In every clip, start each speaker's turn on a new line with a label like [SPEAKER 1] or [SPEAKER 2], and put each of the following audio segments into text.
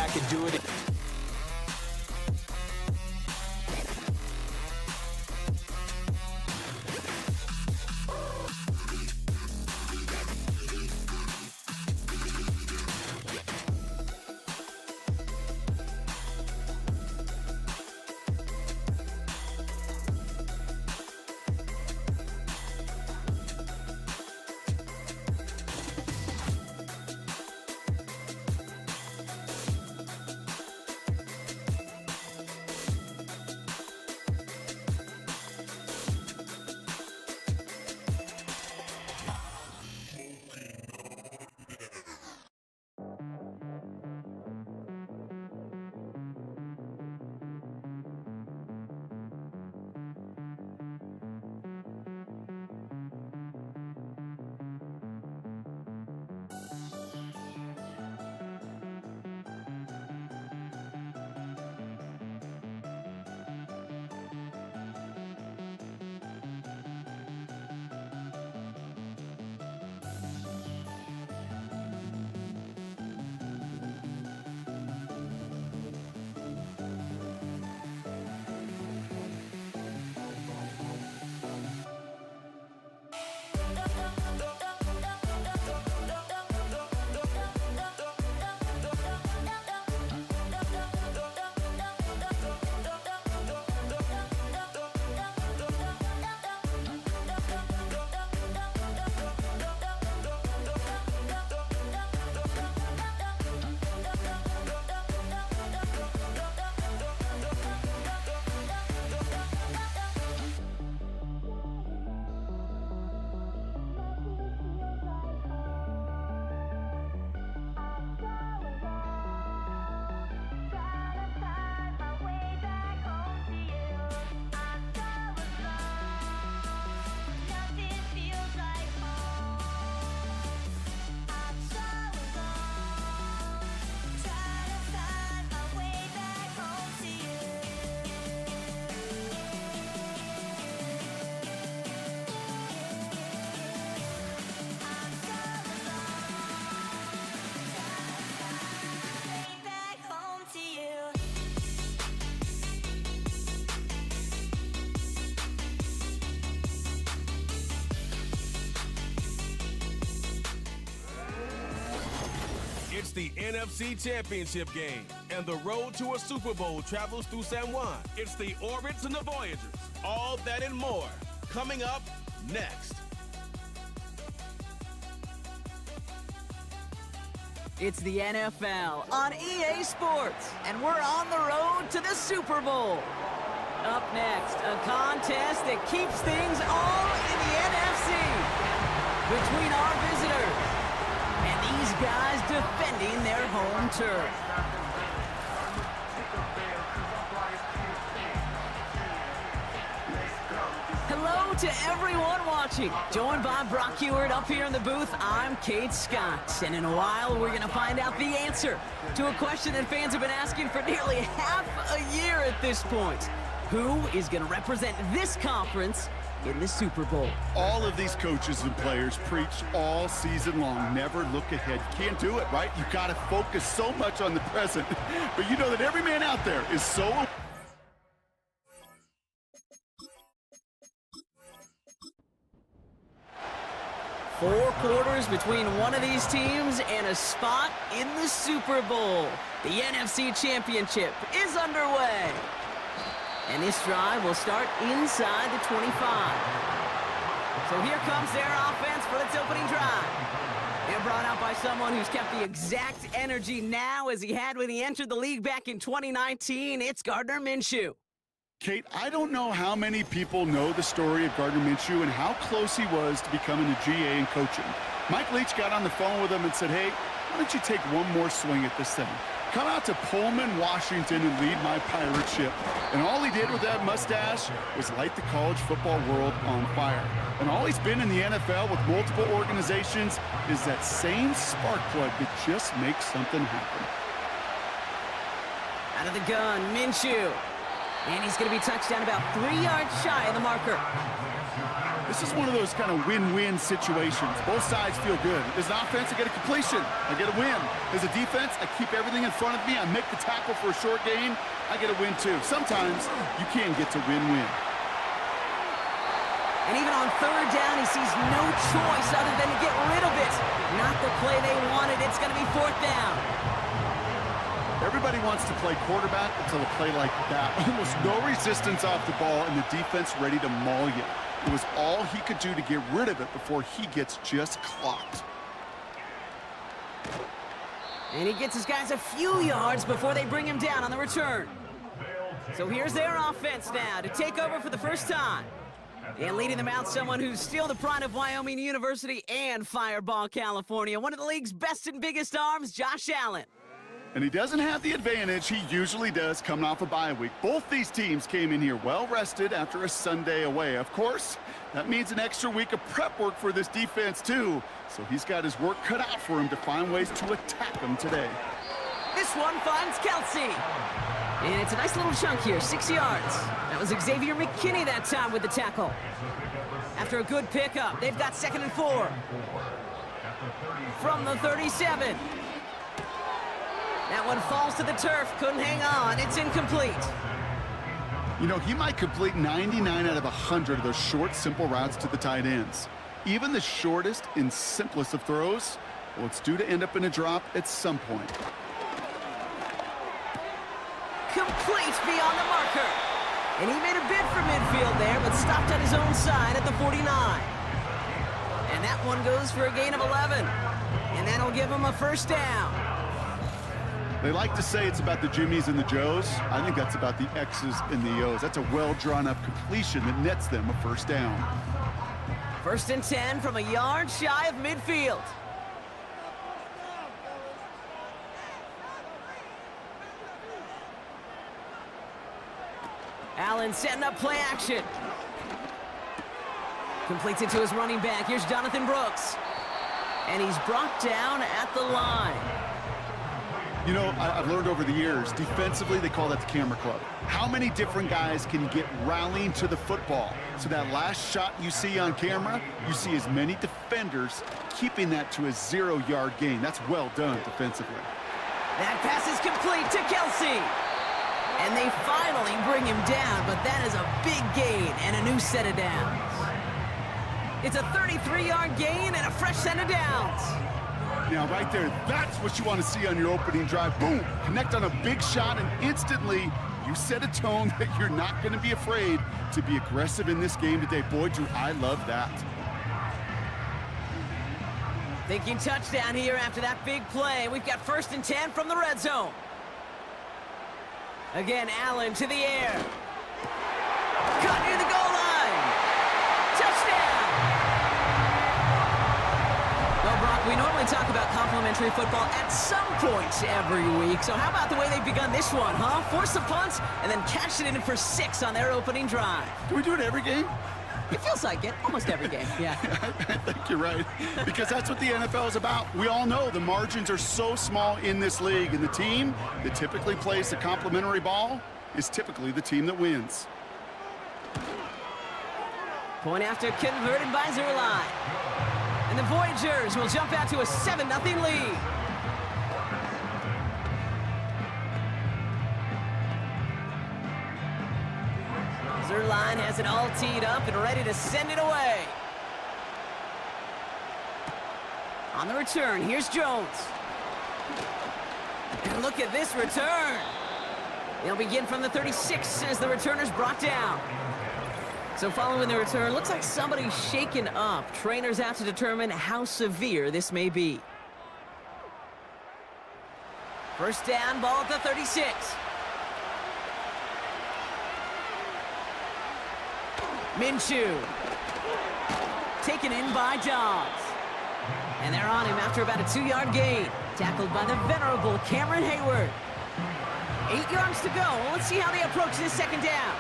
[SPEAKER 1] I could do it. It's the NFC Championship game, and the road to a Super Bowl travels through San Juan. It's the Orbits and the Voyagers. All that and more coming up next.
[SPEAKER 2] It's the NFL on EA Sports, and we're on the road to the Super Bowl. Up next, a contest that keeps things all in the NFC between our visitors and these guys defending their home turf. Hello to everyone watching. Joined by Brock Heward up here in the booth, I'm Kate Scott. And in a while, we're going to find out the answer to a question that fans have been asking for nearly half a year at this point. Who is going to represent this conference in the Super Bowl?
[SPEAKER 3] All of these coaches and players preach all season long, never look ahead. You can't do it, right? You got to focus so much on the present. But you know that every man out there is so...
[SPEAKER 2] Four quarters between one of these teams and a spot in the Super Bowl. The NFC Championship is underway. And this drive will start inside the 25. So here comes their offense for its opening drive. They're brought out by someone who's kept the exact energy now as he had when he entered the league back in 2019. It's Gardner Minshew.
[SPEAKER 3] Kate, I don't know how many people know the story of Gardner Minshew and how close he was to becoming a GA and coaching. Mike Leach got on the phone with him and said, hey, why don't you take one more swing at this thing? Come out to Pullman, Washington, and lead my pirate ship. And all he did with that mustache was light the college football world on fire. And all he's been in the NFL with multiple organizations is that same spark plug that just makes something happen.
[SPEAKER 2] Out of the gun, Minshew. And he's going to be touched down about 3 yards shy of the marker.
[SPEAKER 3] This is one of those kind of win-win situations. Both sides feel good. As an offense, I get a completion. I get a win. As a defense, I keep everything in front of me. I make the tackle for a short gain. I get a win, too. Sometimes you can get to win-win.
[SPEAKER 2] And even on third down, he sees no choice other than to get rid of it. Not the play they wanted. It's going to be fourth down.
[SPEAKER 3] Everybody wants to play quarterback until a play like that. Almost no resistance off the ball and the defense ready to maul you. It was all he could do to get rid of it before he gets just clocked.
[SPEAKER 2] And he gets his guys a few yards before they bring him down on the return. So here's their offense now to take over for the first time. And leading them out, someone who's still the pride of Wyoming University and Fireball, California. One of the league's best and biggest arms, Josh Allen.
[SPEAKER 3] And he doesn't have the advantage he usually does coming off a bye week. Both these teams came in here well-rested after a Sunday away. Of course, that means an extra week of prep work for this defense, too. So he's got his work cut out for him to find ways to attack them today.
[SPEAKER 2] This one finds Kelsey. And it's a nice little chunk here, 6 yards. That was Xavier McKinney that time with the tackle. After a good pickup, they've got 2nd and 4. From the 37. That one falls to the turf, couldn't hang on. It's incomplete.
[SPEAKER 3] You know, he might complete 99 out of 100 of those short, simple routes to the tight ends. Even the shortest and simplest of throws, well, it's due to end up in a drop at some point.
[SPEAKER 2] Complete beyond the marker. And he made a bid for midfield there, but stopped on his own side at the 49. And that one goes for a gain of 11. And that'll give him a first down.
[SPEAKER 3] They like to say it's about the Jimmies and the Joes. I think that's about the X's and the O's. That's a well-drawn-up completion that nets them a first down.
[SPEAKER 2] 1st and 10 from a yard shy of midfield. Allen setting up play action. Completes it to his running back. Here's Jonathan Brooks. And he's brought down at the line.
[SPEAKER 3] You know, I've learned over the years, defensively, they call that the camera club. How many different guys can get rallying to the football? So that last shot you see on camera, you see as many defenders keeping that to a 0-yard gain. That's well done defensively.
[SPEAKER 2] That pass is complete to Kelsey. And they finally bring him down, but that is a big gain and a new set of downs. It's a 33-yard gain and a fresh set of downs.
[SPEAKER 3] Now, right there, that's what you want to see on your opening drive. Boom, connect on a big shot, and instantly you set a tone that you're not going to be afraid to be aggressive in this game today. Boy, do I love that.
[SPEAKER 2] Thinking touchdown here after that big play. We've got 1st and 10 from the red zone. Again, Allen to the air. Caught near the goal line. Touchdown! Well, Brock, we normally talk about complimentary football at some point every week. So how about the way they've begun this one, huh? Force the punt and then cash it in for 6 on their opening drive.
[SPEAKER 3] Do we do it every game?
[SPEAKER 2] It feels like it. Almost every game, yeah.
[SPEAKER 3] I think you're right, because that's what the NFL is about. We all know the margins are so small in this league, and the team that typically plays the complimentary ball is typically the team that wins.
[SPEAKER 2] Point after converted by Zerline. And the Voyagers will jump out to a 7-0 lead. Zerline has it all teed up and ready to send it away. On the return, here's Jones. And look at this return. They'll begin from the 36 as the returner's brought down. So following the return, looks like somebody's shaken up. Trainers have to determine how severe this may be. First down, ball at the 36. Minshew. Taken in by Dobbs. And they're on him after about a 2-yard gain. Tackled by the venerable Cameron Hayward. 8 yards to go. Let's see how they approach this second down.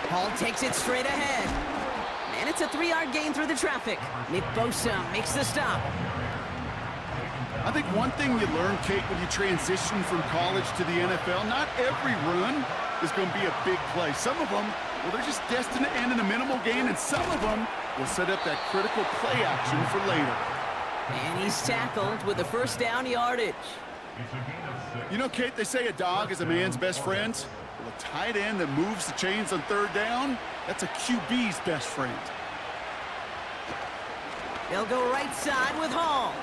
[SPEAKER 2] Hall takes it straight ahead. And it's a 3-yard gain through the traffic. Nick Bosa makes the stop.
[SPEAKER 3] I think one thing you learn, Kate, when you transition from college to the NFL, not every run is going to be a big play. Some of them, well, they're just destined to end in a minimal gain, and some of them will set up that critical play action for later.
[SPEAKER 2] And he's tackled with the first down yardage.
[SPEAKER 3] You know, Kate, they say a dog is a man's best friend. Well, a tight end that moves the chains on 3rd down, that's a QB's best friend.
[SPEAKER 2] They'll go right side with Hall.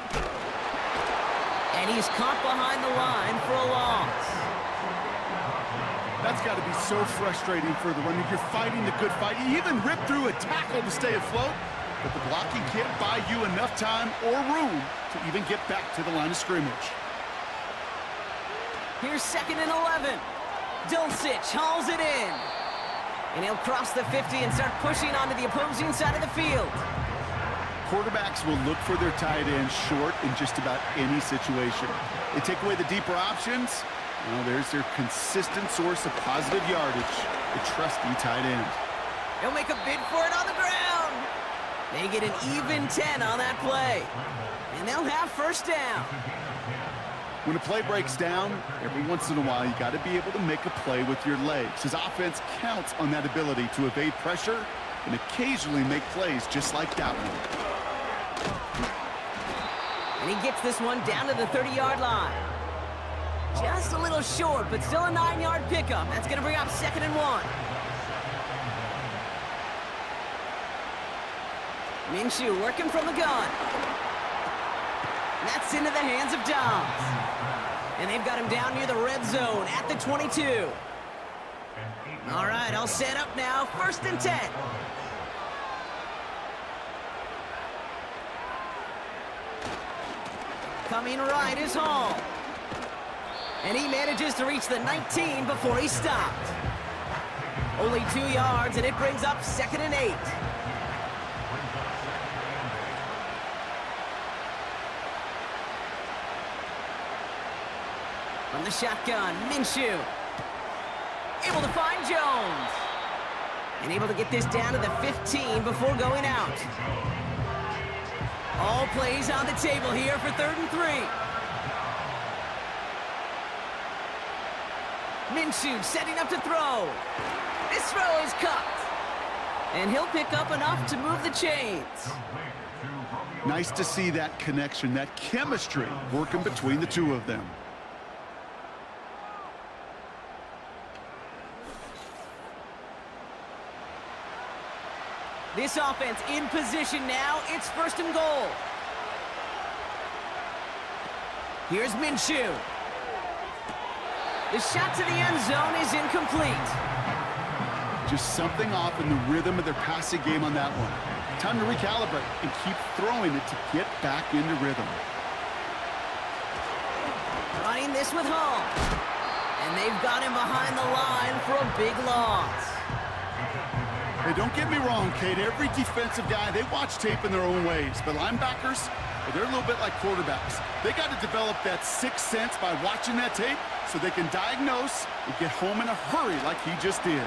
[SPEAKER 2] And he's caught behind the line for a loss.
[SPEAKER 3] That's got to be so frustrating for the runner. You're fighting the good fight. You even rip through a tackle to stay afloat, but the blocking can't buy you enough time or room to even get back to the line of scrimmage.
[SPEAKER 2] Here's 2nd and 11. Dulcich hauls it in. And he'll cross the 50 and start pushing onto the opposing side of the field.
[SPEAKER 3] Quarterbacks will look for their tight end short in just about any situation. They take away the deeper options. Well, there's their consistent source of positive yardage, the trusty tight end.
[SPEAKER 2] He'll make a bid for it on the ground. They get an even 10 on that play. And they'll have first down.
[SPEAKER 3] When a play breaks down, every once in a while, you got to be able to make a play with your legs. His offense counts on that ability to evade pressure and occasionally make plays just like that one.
[SPEAKER 2] And he gets this one down to the 30-yard line. Just a little short, but still a 9-yard pickup. That's going to bring up 2nd and 1. Minshew working from the gun. That's into the hands of Dobbs. And they've got him down near the red zone at the 22. All right, all set up now. 1st and 10. Coming right is Hall. And he manages to reach the 19 before he stopped. Only 2 yards, and it brings up 2nd and 8. From the shotgun, Minshew. Able to find Jones. And able to get this down to the 15 before going out. All plays on the table here for 3rd and 3. Minshew setting up to throw. This throw is cut. And he'll pick up enough to move the chains.
[SPEAKER 3] Nice to see that connection, that chemistry working between the two of them.
[SPEAKER 2] This offense in position now. It's 1st and goal. Here's Minshew. The shot to the end zone is incomplete.
[SPEAKER 3] Just something off in the rhythm of their passing game on that one. Time to recalibrate and keep throwing it to get back into rhythm.
[SPEAKER 2] Running this with Hall. And they've got him behind the line for a big loss.
[SPEAKER 3] Hey, don't get me wrong, Kate. Every defensive guy, they watch tape in their own ways. But linebackers, well, they're a little bit like quarterbacks. They got to develop that sixth sense by watching that tape so they can diagnose and get home in a hurry like he just did.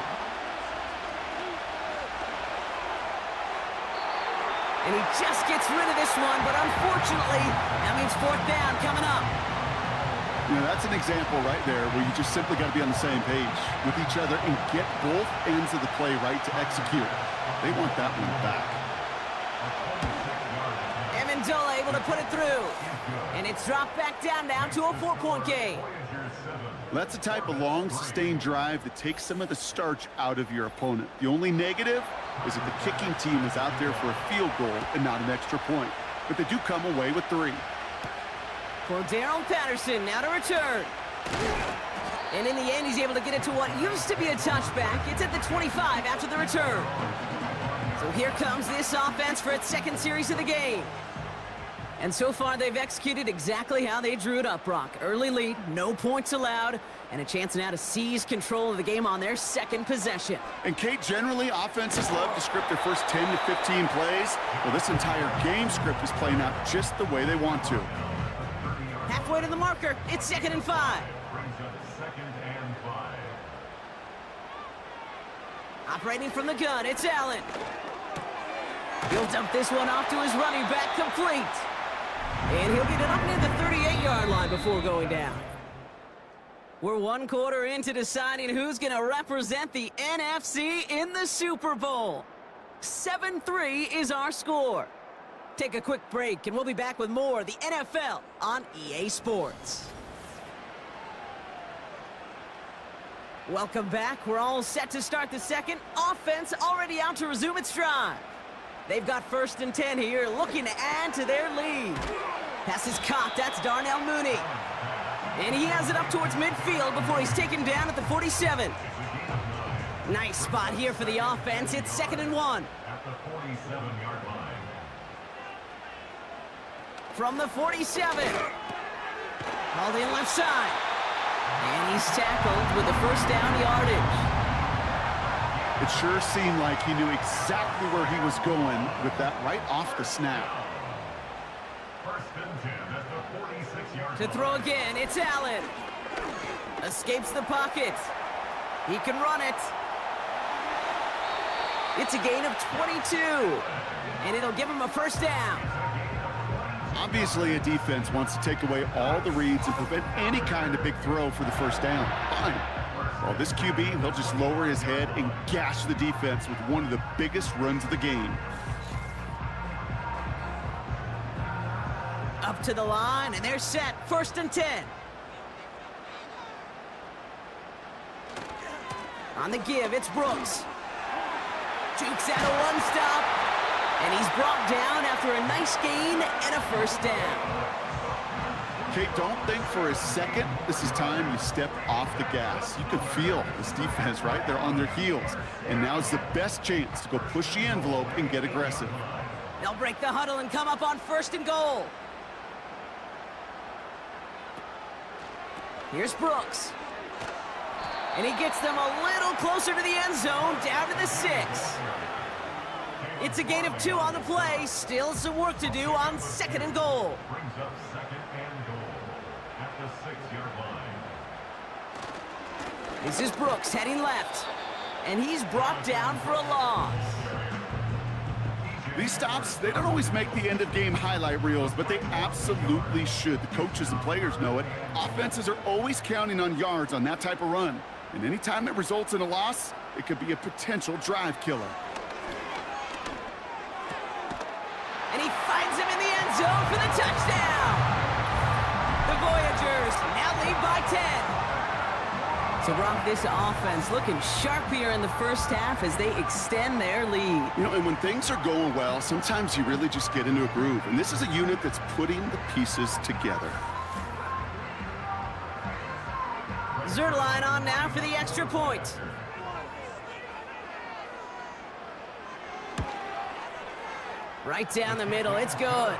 [SPEAKER 2] And he just gets rid of this one, but unfortunately, that means fourth down coming up.
[SPEAKER 3] You know, that's an example right there where you just simply got to be on the same page with each other and get both ends of the play right to execute. They want that one back.
[SPEAKER 2] Amendola able to put it through. And it's dropped back down now to a 4-point game.
[SPEAKER 3] That's the type of long, sustained drive that takes some of the starch out of your opponent. The only negative is that the kicking team is out there for a field goal and not an extra point. But they do come away with 3.
[SPEAKER 2] Cordero Patterson now to return. And in the end, he's able to get it to what used to be a touchback. It's at the 25 after the return. So here comes this offense for its second series of the game. And so far, they've executed exactly how they drew it up, Brock. Early lead, no points allowed, and a chance now to seize control of the game on their second possession.
[SPEAKER 3] And Kate, generally, offenses love to script their first 10 to 15 plays. Well, this entire game script is playing out just the way they want to.
[SPEAKER 2] Halfway to the marker, it's 2nd and 5. Operating from the gun, it's Allen. He'll dump this one off to his running back, complete. And he'll get it up near the 38-yard line before going down. We're 1 quarter into deciding who's going to represent the NFC in the Super Bowl. 7-3 is our score. Take a quick break, and we'll be back with more of the NFL on EA Sports. Welcome back. We're all set to start the second. Offense already out to resume its drive. They've got 1st and 10 here, looking to add to their lead. Pass is caught. That's Darnell Mooney. And he has it up towards midfield before he's taken down at the 47. Nice spot here for the offense. It's 2nd and 1.
[SPEAKER 4] At the 47-yard line.
[SPEAKER 2] From the 47. Hauled in left side. And he's tackled with the first down yardage.
[SPEAKER 3] It sure seemed like he knew exactly where he was going with that right off the snap.
[SPEAKER 4] 1st and 10 at the 46-yard line.
[SPEAKER 2] To throw again, it's Allen. Escapes the pocket. He can run it. It's a gain of 22. And it'll give him a first down.
[SPEAKER 3] Obviously, a defense wants to take away all the reads and prevent any kind of big throw for the first down. Fine. Well, this QB, he'll just lower his head and gash the defense with one of the biggest runs of the game.
[SPEAKER 2] Up to the line, and they're set. 1st and 10. On the give, it's Brooks. Jukes out a one-stop, and he's brought down after a nice gain and a first down.
[SPEAKER 3] Kate, don't think for a second this is time you step off the gas. You can feel this defense, right? They're on their heels. And now's the best chance to go push the envelope and get aggressive.
[SPEAKER 2] They'll break the huddle and come up on 1st and goal. Here's Brooks. And he gets them a little closer to the end zone, down to the 6. It's a gain of 2 on the play. Still some work to do on 2nd and goal.
[SPEAKER 4] Brings up 2nd and goal at the 6-yard line.
[SPEAKER 2] This is Brooks heading left. And he's brought down for a loss.
[SPEAKER 3] These stops, they don't always make the end-of-game highlight reels, but they absolutely should. The coaches and players know it. Offenses are always counting on yards on that type of run. And anytime it results in a loss, it could be a potential drive killer.
[SPEAKER 2] And he finds him in the end zone for the touchdown. The Voyagers now lead by 10. So, Brock, this offense looking sharp here in the first half as they extend their lead.
[SPEAKER 3] You know, and when things are going well, sometimes you really just get into a groove. And this is a unit that's putting the pieces together.
[SPEAKER 2] Zerline on now for the extra point. Right down the middle, it's good.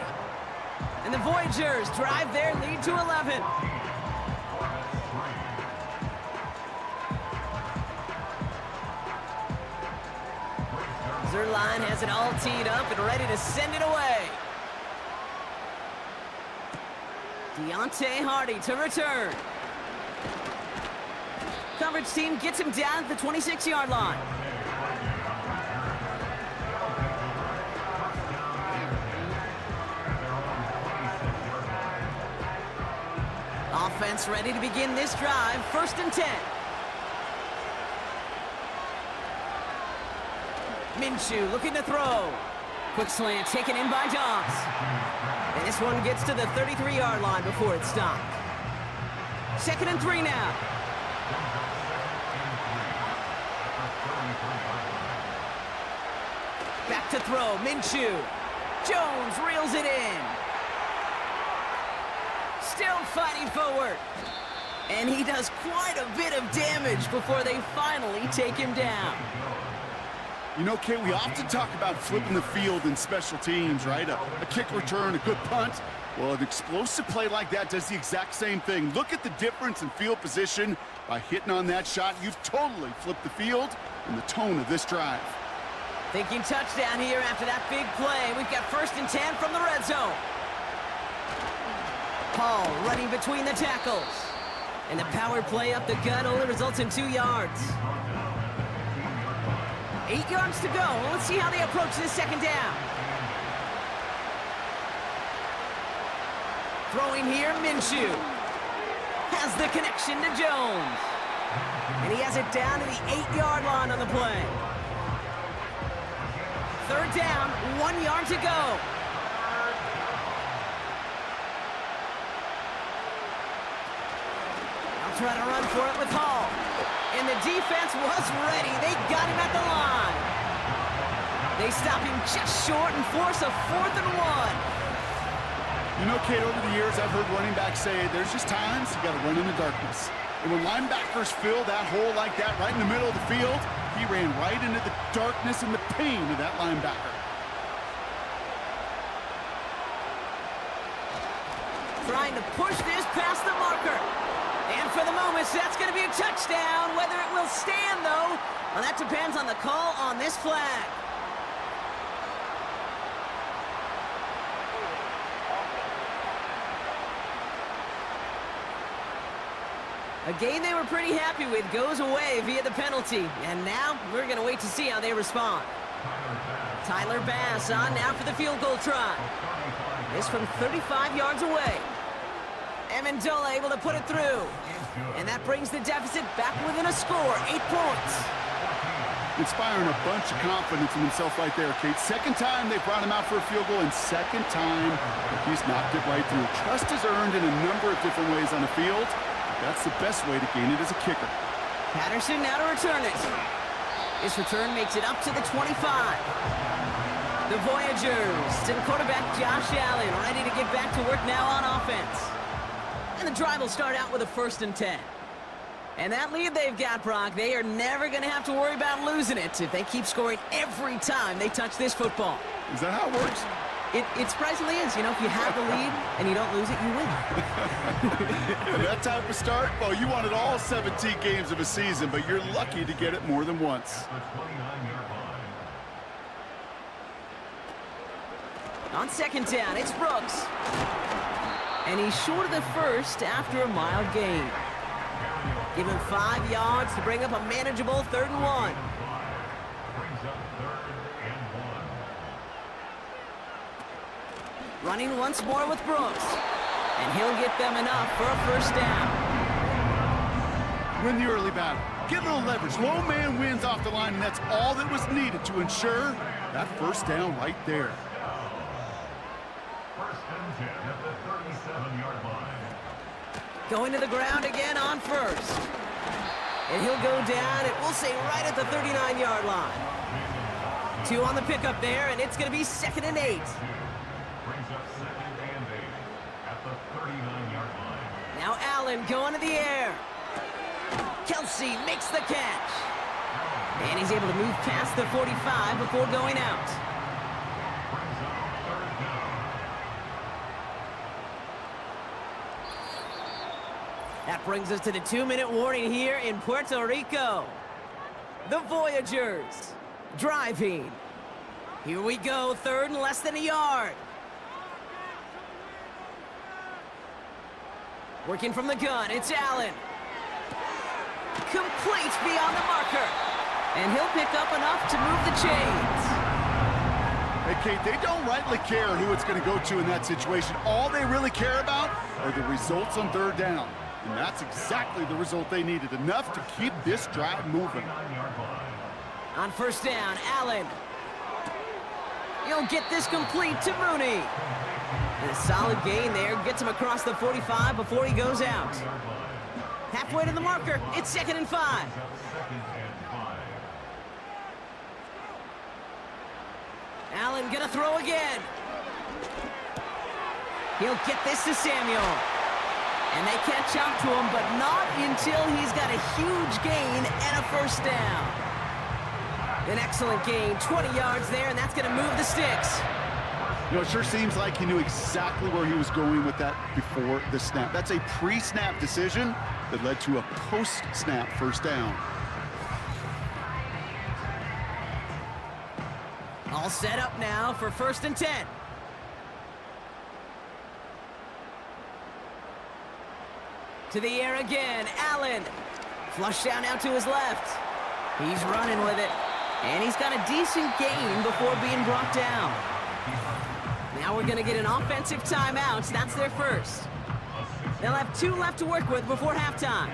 [SPEAKER 2] And the Voyagers drive their lead to 11. Zerline has it all teed up and ready to send it away. Deontay Hardy to return. Coverage team gets him down at the 26-yard line. Offense ready to begin this drive. 1st and 10. Minshew looking to throw. Quick slant taken in by Dobbs. And this one gets to the 33-yard line before it's stopped. 2nd and 3 now. Back to throw, Minshew. Jones reels it in. Still fighting forward. And he does quite a bit of damage before they finally take him down.
[SPEAKER 3] You know, Kate, we often talk about flipping the field in special teams, right? A kick return, a good punt. Well, an explosive play like that does the exact same thing. Look at the difference in field position. By hitting on that shot, you've totally flipped the field and the tone of this drive.
[SPEAKER 2] Thinking touchdown here after that big play. We've got 1st and 10 from the red zone. Paul running between the tackles. And the power play up the gut only results in 2 yards. 8 yards to go. Let's see how they approach this 2nd down. Throwing here, Minshew. Has the connection to Jones. And he has it down to the 8-yard line on the play. 3rd down, 1 yard to go. I'll try to run for it with Hall. And the defense was ready. They got him at the line. They stop him just short and force a 4th and 1.
[SPEAKER 3] You know, Kate, over the years, I've heard running backs say there's just times you got to run in the darkness. And when linebackers fill that hole like that right in the middle of the field, he ran right into the darkness and the pain of that linebacker.
[SPEAKER 2] Trying to push this past the marker. And for the moment, that's going to be a touchdown. Whether it will stand, though, well, that depends on the call on this flag. A game they were pretty happy with goes away via the penalty. And now we're going to wait to see how they respond. Tyler Bass on now for the field goal try. This from 35 yards away. Amendola able to put it through. And that brings the deficit back within a score, 8 points.
[SPEAKER 3] Inspiring a bunch of confidence in himself right there, Kate. 2nd time they brought him out for a field goal, and 2nd time he's knocked it right through. Trust is earned in a number of different ways on the field. That's the best way to gain it as a kicker.
[SPEAKER 2] Patterson now to return it. This return makes it up to the 25. The Voyagers to the quarterback Josh Allen, ready to get back to work now on offense. And the drive will start out with a 1st and 10. And that lead they've got, Brock, they are never going to have to worry about losing it if they keep scoring every time they touch this football.
[SPEAKER 3] Is that how it works?
[SPEAKER 2] It surprisingly is. You know, if you have the lead and you don't lose it, you win.
[SPEAKER 3] Yeah, that type of start, well, you wanted all 17 games of a season, but you're lucky to get it more than once.
[SPEAKER 2] On 2nd down, it's Brooks. And he's short of the first after a mild gain. Give him 5 yards to bring up a manageable 3rd and 1. Running once more with Brooks. And he'll get them enough for a 1st down.
[SPEAKER 3] Win the early battle. Get a little leverage. Low man wins off the line, and that's all that was needed to ensure that 1st down right there.
[SPEAKER 4] 1st and 10 at the 37-yard line.
[SPEAKER 2] Going to the ground again on 1st. And he'll go down, and we'll say right at the 39-yard line. 2 on the pickup there, and it's going to be 2nd and 8.
[SPEAKER 4] Brings up 2nd and 8 at the 39-yard line.
[SPEAKER 2] Now Allen going to the air. Kelsey makes the catch. And he's able to move past the 45 before going out. That brings us to the 2-minute warning here in Puerto Rico. The Voyagers driving. Here we go, third and less than a yard. Working from the gun, it's Allen. Complete beyond the marker. And he'll pick up enough to move the chains.
[SPEAKER 3] Hey, Kate, they don't rightly care who it's going to go to in that situation. All they really care about are the results on third down. And that's exactly the result they needed. Enough to keep this drive moving.
[SPEAKER 2] On first down, Allen. He'll get this complete to Mooney. And a solid gain there. Gets him across the 45 before he goes out. Halfway to the marker. It's 2nd and 5. Allen gonna throw again. He'll get this to Samuel. And they catch up to him, but not until he's got a huge gain and a first down. An excellent gain, 20 yards there, and that's going to move the sticks.
[SPEAKER 3] You know, it sure seems like he knew exactly where he was going with that before the snap. That's a pre-snap decision that led to a post-snap first down.
[SPEAKER 2] All set up now for 1st and 10. To the air again, Allen. Flush down out to his left. He's running with it. And he's got a decent gain before being brought down. Now we're going to get an offensive timeout. That's their first. They'll have 2 left to work with before halftime.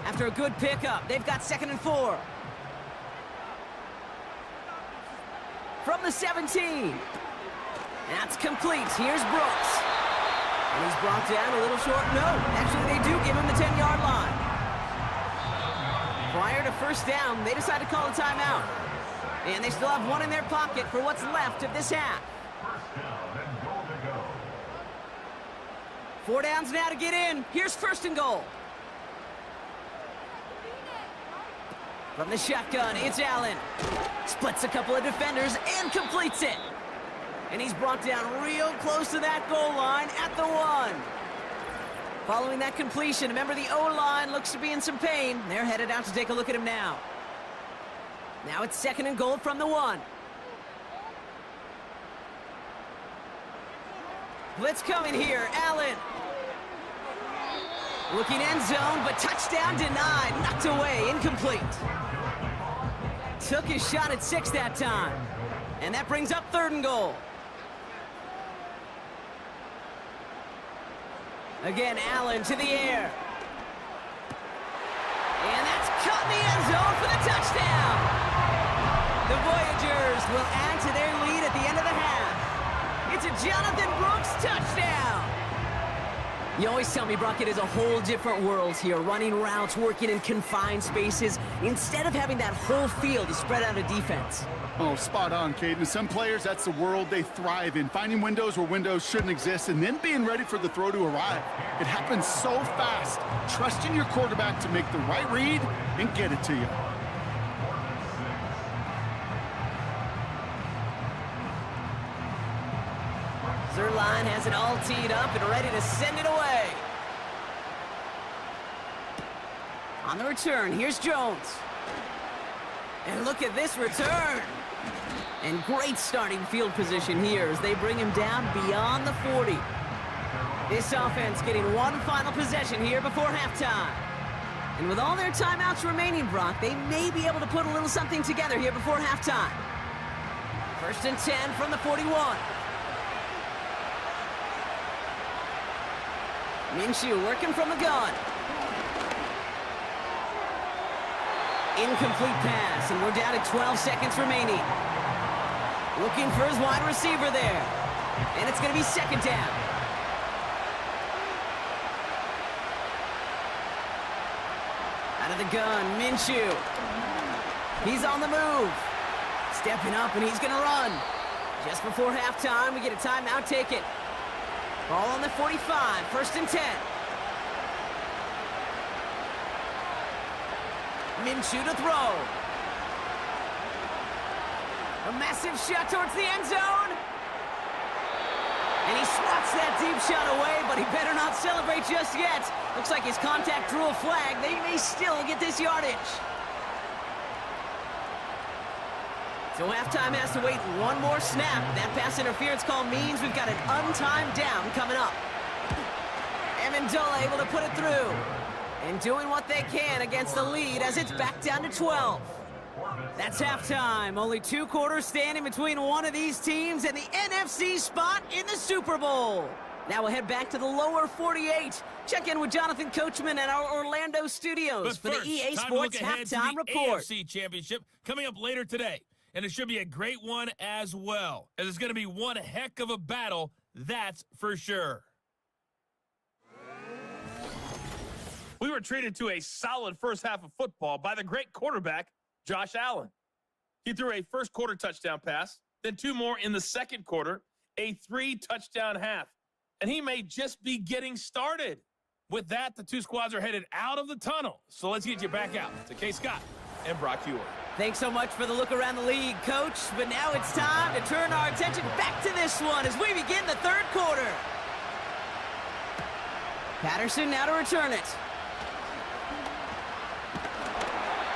[SPEAKER 2] After a good pickup, they've got 2nd and 4. From the 17. That's complete. Here's Brooks. And he's brought down a little short. No, actually they do give him the 10-yard line. Prior to first down, they decide to call a timeout. And they still have 1 in their pocket for what's left of this half. 4 downs now to get in. Here's 1st and goal. From the shotgun, it's Allen. Splits a couple of defenders and completes it. And he's brought down real close to that goal line at the 1. Following that completion, remember the O-line looks to be in some pain. They're headed out to take a look at him now. Now it's 2nd and goal from the 1. Blitz coming here, Allen. Looking end zone, but touchdown denied. Knocked away, incomplete. Took his shot at 6 that time. And that brings up 3rd and goal. Again, Allen to the air. And that's caught in the end zone for the touchdown. The Voyagers will add to their lead at the end of the half. It's a Jonathan Brooks touchdown. You always tell me, Brock, it is a whole different world here, running routes, working in confined spaces, instead of having that whole field to spread out a defense.
[SPEAKER 3] Oh, spot on, Caden. Some players, that's the world they thrive in, finding windows where windows shouldn't exist and then being ready for the throw to arrive. It happens so fast. Trusting your quarterback to make the right read and get it to you.
[SPEAKER 2] Zerline has it all teed up and ready to send it away. On the return, here's Jones. And look at this return. And great starting field position here as they bring him down beyond the 40. This offense getting 1 final possession here before halftime. And with all their timeouts remaining, Brock, they may be able to put a little something together here before halftime. 1st and 10 from the 41. Minshew working from the gun. Incomplete pass, and we're down to 12 seconds remaining. Looking for his wide receiver there. And it's going to be 2nd down. Out of the gun, Minshew. He's on the move. Stepping up, and he's going to run. Just before halftime, we get a timeout, take it. Ball on the 45, 1st and 10. Minshew to throw. A massive shot towards the end zone. And he swats that deep shot away, but he better not celebrate just yet. Looks like his contact drew a flag. They may still get this yardage. So halftime has to wait one more snap. That pass interference call means we've got an untimed down coming up. Amendola able to put it through. And doing what they can against the lead as it's back down to 12. That's halftime. Only 2 quarters standing between one of these teams and the NFC spot in the Super Bowl. Now we'll head back to the lower 48. Check in with Jonathan Coachman at our Orlando studios for the EA Sports Halftime Report.
[SPEAKER 1] AFC Championship coming up later today. And it should be a great one as well, as it's going to be one heck of a battle, that's for sure. We were treated to a solid first half of football by the great quarterback, Josh Allen. He threw a first quarter touchdown pass, then 2 more in the second quarter, a 3-touchdown half. And he may just be getting started. With that, the 2 squads are headed out of the tunnel. So let's get you back out to Kay Scott and Brock Hewer.
[SPEAKER 2] Thanks so much for the look around the league, Coach. But now it's time to turn our attention back to this one as we begin the third quarter. Patterson now to return it.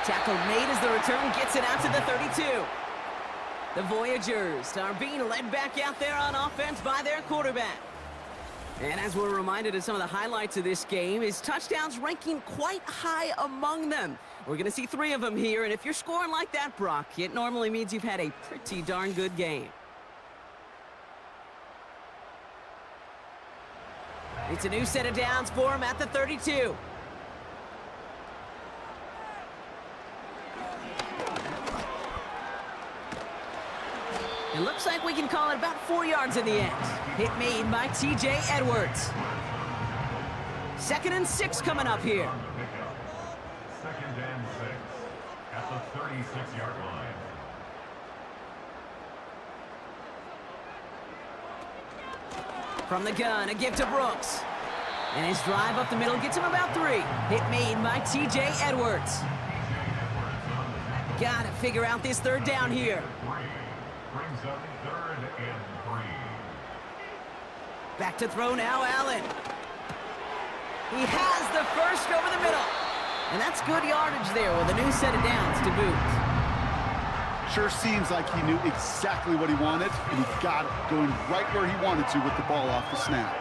[SPEAKER 2] Tackle made as the return gets it out to the 32. The Voyagers are being led back out there on offense by their quarterback. And as we're reminded of some of the highlights of this game, his touchdowns ranking quite high among them. We're going to see 3 of them here, and if you're scoring like that, Brock, it normally means you've had a pretty darn good game. It's a new set of downs for him at the 32. It looks like we can call it about 4 yards in the end. Hit made by T.J. Edwards. 2nd and 6 coming up here.
[SPEAKER 4] 2nd and 6 at the 36-yard line.
[SPEAKER 2] From the gun, a give to Brooks. And his drive up the middle gets him about 3. Hit made by T.J. Edwards. Got to figure out this 3rd down here.
[SPEAKER 4] Brings up 3rd and 3.
[SPEAKER 2] Back to throw now, Allen. He has the first over the middle. And that's good yardage there with a new set of downs to boot.
[SPEAKER 3] Sure seems like he knew exactly what he wanted, and he got it going right where he wanted to with the ball off the snap.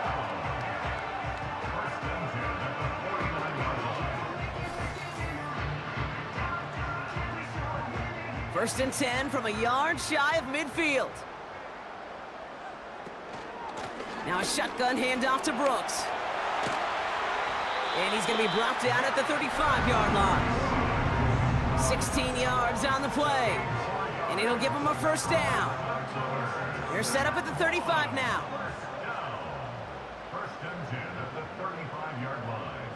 [SPEAKER 2] First and 10 from a yard shy of midfield. Now a shotgun handoff to Brooks. And he's going to be brought down at the 35-yard line. 16 yards on the play. And it'll give him a first down. They're set up at the 35 now.
[SPEAKER 4] First and 10 at the 35-yard line.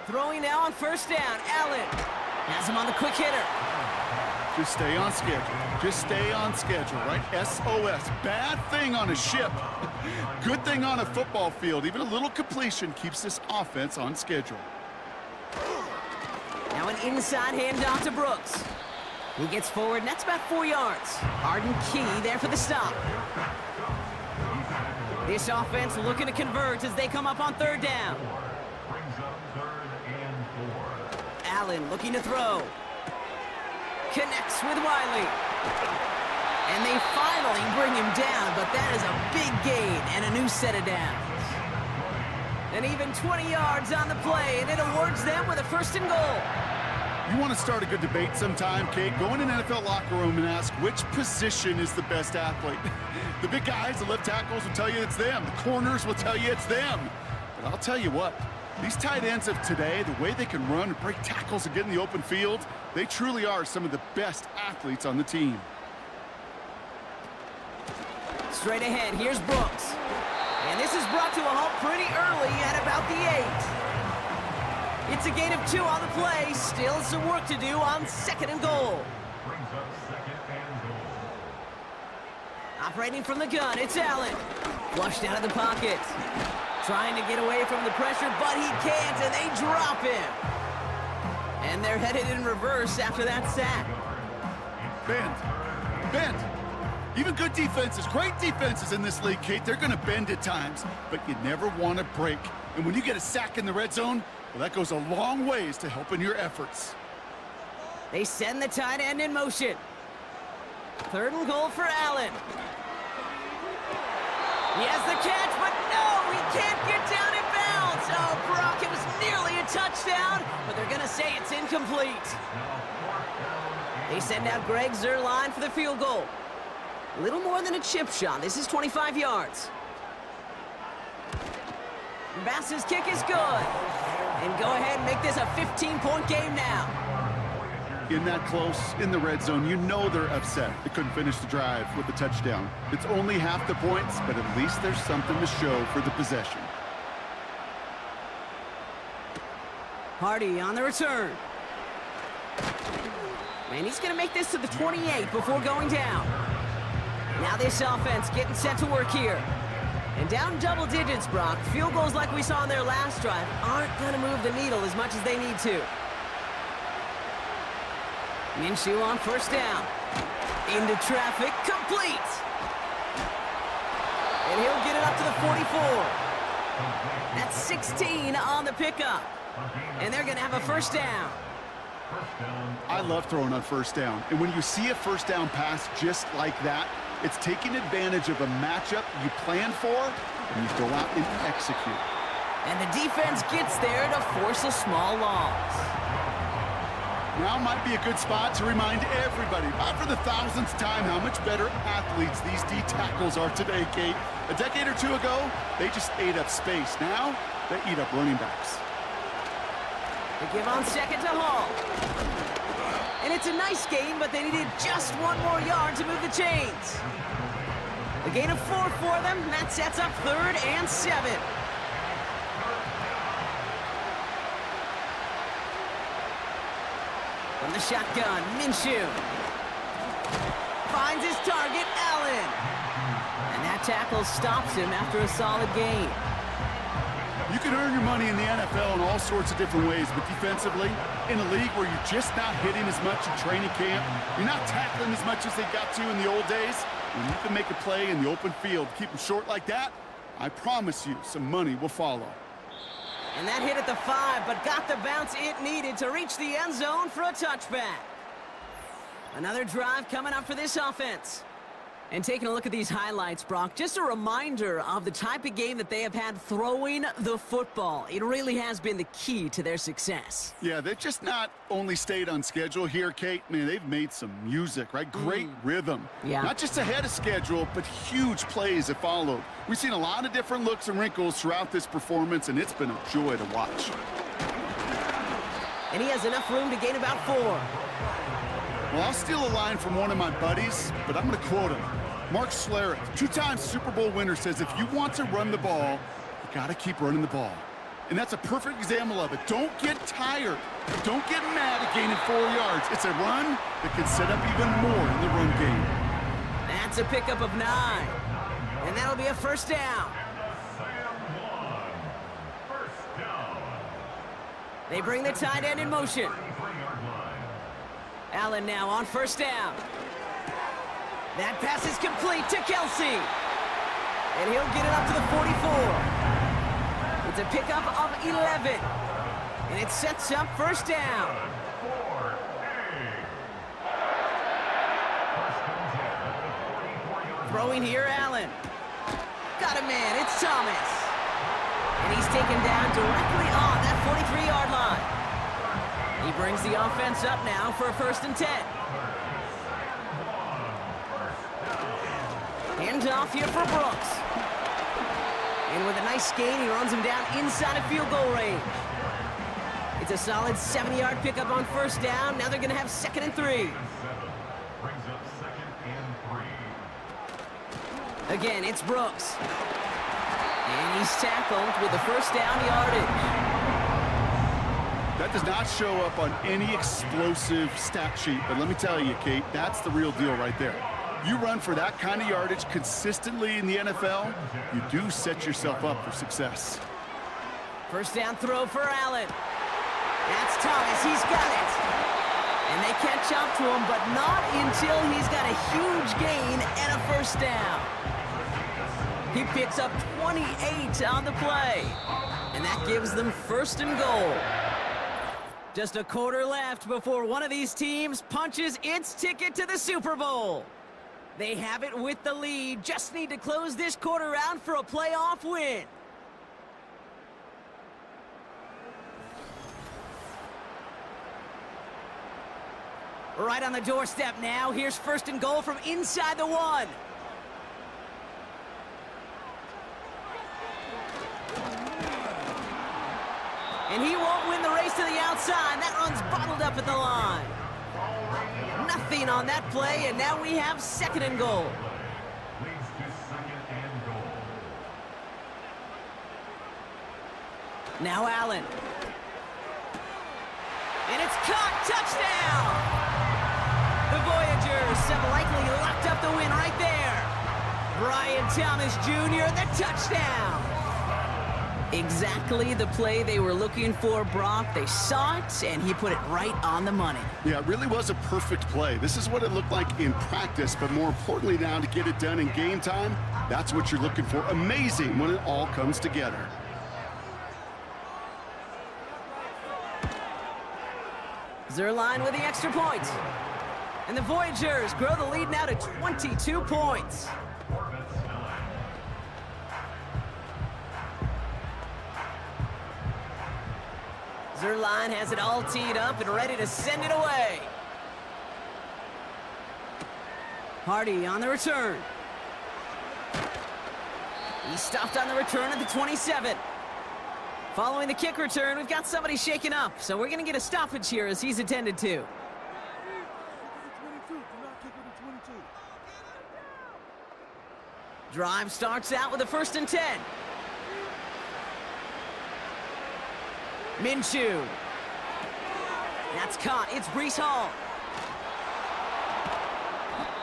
[SPEAKER 2] Throwing now on first down. Allen has him on the quick hitter.
[SPEAKER 3] Just stay on schedule. Just stay on schedule, right? SOS. Bad thing on a ship. Good thing on a football field. Even a little completion keeps this offense on schedule.
[SPEAKER 2] Now an inside handoff to Brooks. He gets forward, and that's about 4 yards. Arden Key there for the stop. This offense looking to convert as they come up on 3rd down.
[SPEAKER 4] Brings up 3rd and 4.
[SPEAKER 2] Allen looking to throw. Connects with Wiley. And they finally bring him down, but that is a big gain and a new set of downs. And even 20 yards on the play, and it awards them with a 1st and goal.
[SPEAKER 3] You want to start a good debate sometime, Kate? Go in an NFL locker room and ask which position is the best athlete. The big guys, the left tackles will tell you it's them. The corners will tell you it's them. But I'll tell you what, these tight ends of today, the way they can run and break tackles and get in the open field, they truly are some of the best athletes on the team.
[SPEAKER 2] Straight ahead, here's Brooks. And this is brought to a halt pretty early at about the 8. It's a gain of 2 on the play. Still some work to do on 2nd and goal.
[SPEAKER 4] Brings up 2nd and goal.
[SPEAKER 2] Operating from the gun, it's Allen. Flushed out of the pocket. Trying to get away from the pressure, but he can't, and they drop him. And they're headed in reverse after that sack.
[SPEAKER 3] Bend. Even good defenses, great defenses in this league, Kate, they're going to bend at times, but you never want to break. And when you get a sack in the red zone, well, that goes a long ways to helping your efforts.
[SPEAKER 2] They send the tight end in motion. 3rd and goal for Allen. He has the catch, but no, he can't get down in bounds. Oh, Brock, it was nearly a touchdown, but they're going to say it's incomplete. They send out Greg Zuerlein for the field goal. A little more than a chip shot. This is 25 yards. Bass's kick is good. And go ahead and make this a 15-point game now.
[SPEAKER 3] In that close, in the red zone, you know they're upset. They couldn't finish the drive with the touchdown. It's only half the points, but at least there's something to show for the possession.
[SPEAKER 2] Hardy on the return. And he's going to make this to the 28 before going down. Now this offense getting set to work here. And down double digits, Brock. Field goals like we saw in their last drive aren't going to move the needle as much as they need to. Minshew on 1st down. Into traffic, complete. And he'll get it up to the 44. That's 16 on the pickup. And they're going to have a 1st down.
[SPEAKER 3] I love throwing on 1st down. And when you see a 1st down pass just like that, it's taking advantage of a matchup you plan for, and you go out and execute.
[SPEAKER 2] And the defense gets there to force a small loss.
[SPEAKER 3] Now might be a good spot to remind everybody, not for the 1000th time, how much better athletes these D tackles are today, Kate. A decade or two ago, they just ate up space. Now, they eat up running backs.
[SPEAKER 2] They give on 2nd to Hall. And it's a nice gain, but they needed just 1 more yard to move the chains. A gain of 4 for them. That sets up 3rd and 7. From the shotgun, Minshew. Finds his target, Allen. And that tackle stops him after a solid gain.
[SPEAKER 3] You can earn your money in the NFL in all sorts of different ways, but defensively, in a league where you're just not hitting as much in training camp, you're not tackling as much as they got to in the old days, when you can make a play in the open field, keep them short like that, I promise you some money will follow.
[SPEAKER 2] And that hit at the 5, but got the bounce it needed to reach the end zone for a touchback. Another drive coming up for this offense. And taking a look at these highlights, Brock, just a reminder of the type of game that they have had throwing the football. It really has been the key to their success.
[SPEAKER 3] Yeah, they've just not only stayed on schedule here, Kate. Man, they've made some music, right? Great rhythm.
[SPEAKER 2] Yeah.
[SPEAKER 3] Not just ahead of schedule, but huge plays have followed. We've seen a lot of different looks and wrinkles throughout this performance, and it's been a joy to watch.
[SPEAKER 2] And he has enough room to gain about 4.
[SPEAKER 3] Well, I'll steal a line from one of my buddies, but I'm going to quote him. Mark Schlereth, 2-time Super Bowl winner, says if you want to run the ball, you got to keep running the ball. And that's a perfect example of it. Don't get tired. Don't get mad at gaining 4 yards. It's a run that can set up even more in the run game.
[SPEAKER 2] That's a pickup of 9. And that'll be a 1st down. They bring the tight end in motion. Allen now on 1st down. That pass is complete to Kelsey. And he'll get it up to the 44. It's a pickup of 11. And it sets up 1st down. Throwing here, Allen. Got a man, it's Thomas. And he's taken down directly on that 43-yard line. He brings the offense up now for a 1st and 10. Hand off here for Brooks. And with a nice gain, he runs him down inside of field goal range. It's a solid 70-yard pickup on 1st down. Now they're going to have 2nd and 3.
[SPEAKER 4] Brings up 2nd and 3.
[SPEAKER 2] Again, it's Brooks. And he's tackled with the 1st down yardage.
[SPEAKER 3] That does not show up on any explosive stat sheet, but let me tell you, Kate, that's the real deal right there. You run for that kind of yardage consistently in the NFL, you do set yourself up for success.
[SPEAKER 2] First down throw for Allen. That's Thomas. He's got it. And they catch up to him, but not until he's got a huge gain and a first down. He picks up 28 on the play. And that gives them first and goal. Just a quarter left before one of these teams punches its ticket to the Super Bowl. They have it with the lead. Just need to close this quarter out for a playoff win. Right on the doorstep now. Here's first and goal from inside the 1. And he won't win the race to the outside. That run's bottled up at the line. Nothing on that play, and now we have second and goal.
[SPEAKER 4] Leads to second and goal.
[SPEAKER 2] Now Allen. And it's caught. Touchdown! The Voyagers have likely locked up the win right there. Brian Thomas Jr., the touchdown. Exactly the play they were looking for, Brock. They saw it, and he put it right on the money.
[SPEAKER 3] Yeah, it really was a perfect play. This is what it looked like in practice, but more importantly now to get it done in game time, that's what you're looking for. Amazing when it all comes together.
[SPEAKER 2] Zerline with the extra point. And the Voyagers grow the lead now to 22 points. Zerline has it all teed up and ready to send it away. Hardy on the return. He's stopped on the return at the 27. Following the kick return, we've got somebody shaken up, so we're going to get a stoppage here as he's attended to. Drive starts out with a 1st and 10. Minshew. That's caught. It's Breece Hall.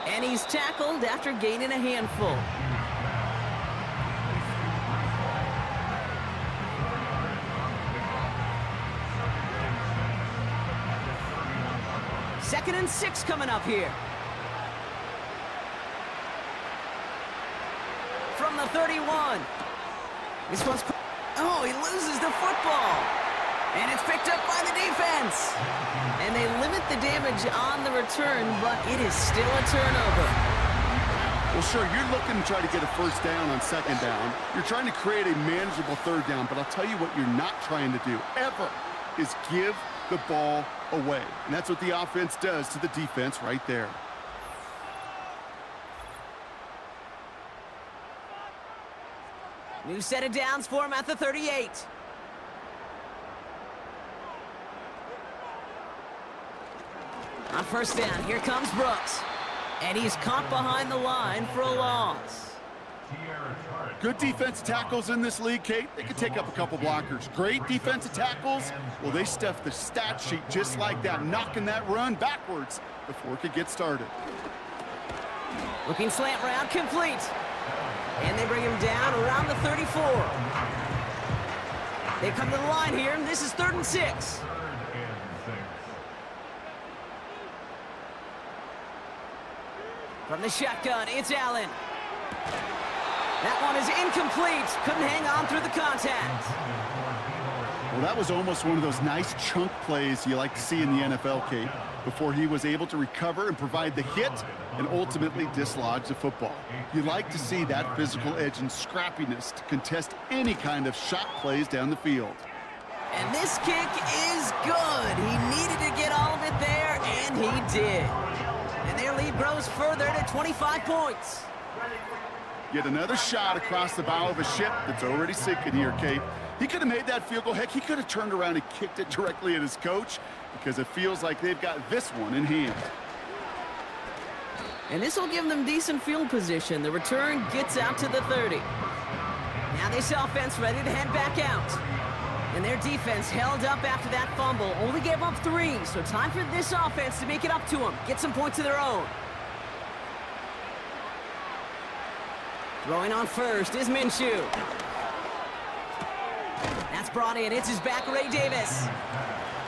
[SPEAKER 2] And he's tackled after gaining a handful. Second and 6 coming up here. From the 31. This one's... Oh, he loses the football. And it's picked up by the defense. And they limit the damage on the return, but it is still a turnover.
[SPEAKER 3] Well, sure, you're looking to try to get a first down on second down. You're trying to create a manageable third down, but I'll tell you what you're not trying to do, ever, is give the ball away. And that's what the offense does to the defense right there.
[SPEAKER 2] New set of downs for him at the 38. On first down, here comes Brooks. And he's caught behind the line for a loss.
[SPEAKER 3] Good defensive tackles in this league, Kate. They can take up a couple blockers. Great defensive tackles. Well, they stuff the stat sheet just like that, knocking that run backwards before it could get started.
[SPEAKER 2] Looking slant route, complete. And they bring him down around the 34. They come to the line here, and this is 3rd and 6. From the shotgun, it's Allen. That one is incomplete. Couldn't hang on through the contact.
[SPEAKER 3] Well, that was almost one of those nice chunk plays you like to see in the NFL, Kate, before he was able to recover and provide the hit and ultimately dislodge the football. You like to see that physical edge and scrappiness to contest any kind of shot plays down the field.
[SPEAKER 2] And this kick is good. He needed to get all of it there, and he did. And their lead grows further to 25 points.
[SPEAKER 3] Yet another shot across the bow of a ship that's already sinking here, Kate. He could have made that field goal. Heck, he could have turned around and kicked it directly at his coach because it feels like they've got this one in hand.
[SPEAKER 2] And this will give them decent field position. The return gets out to the 30. Now this offense ready to head back out. And their defense held up after that fumble. Only gave up 3, so time for this offense to make it up to them. Get some points of their own. Throwing on first is Minshew. That's brought in. It's his back, Ray Davis.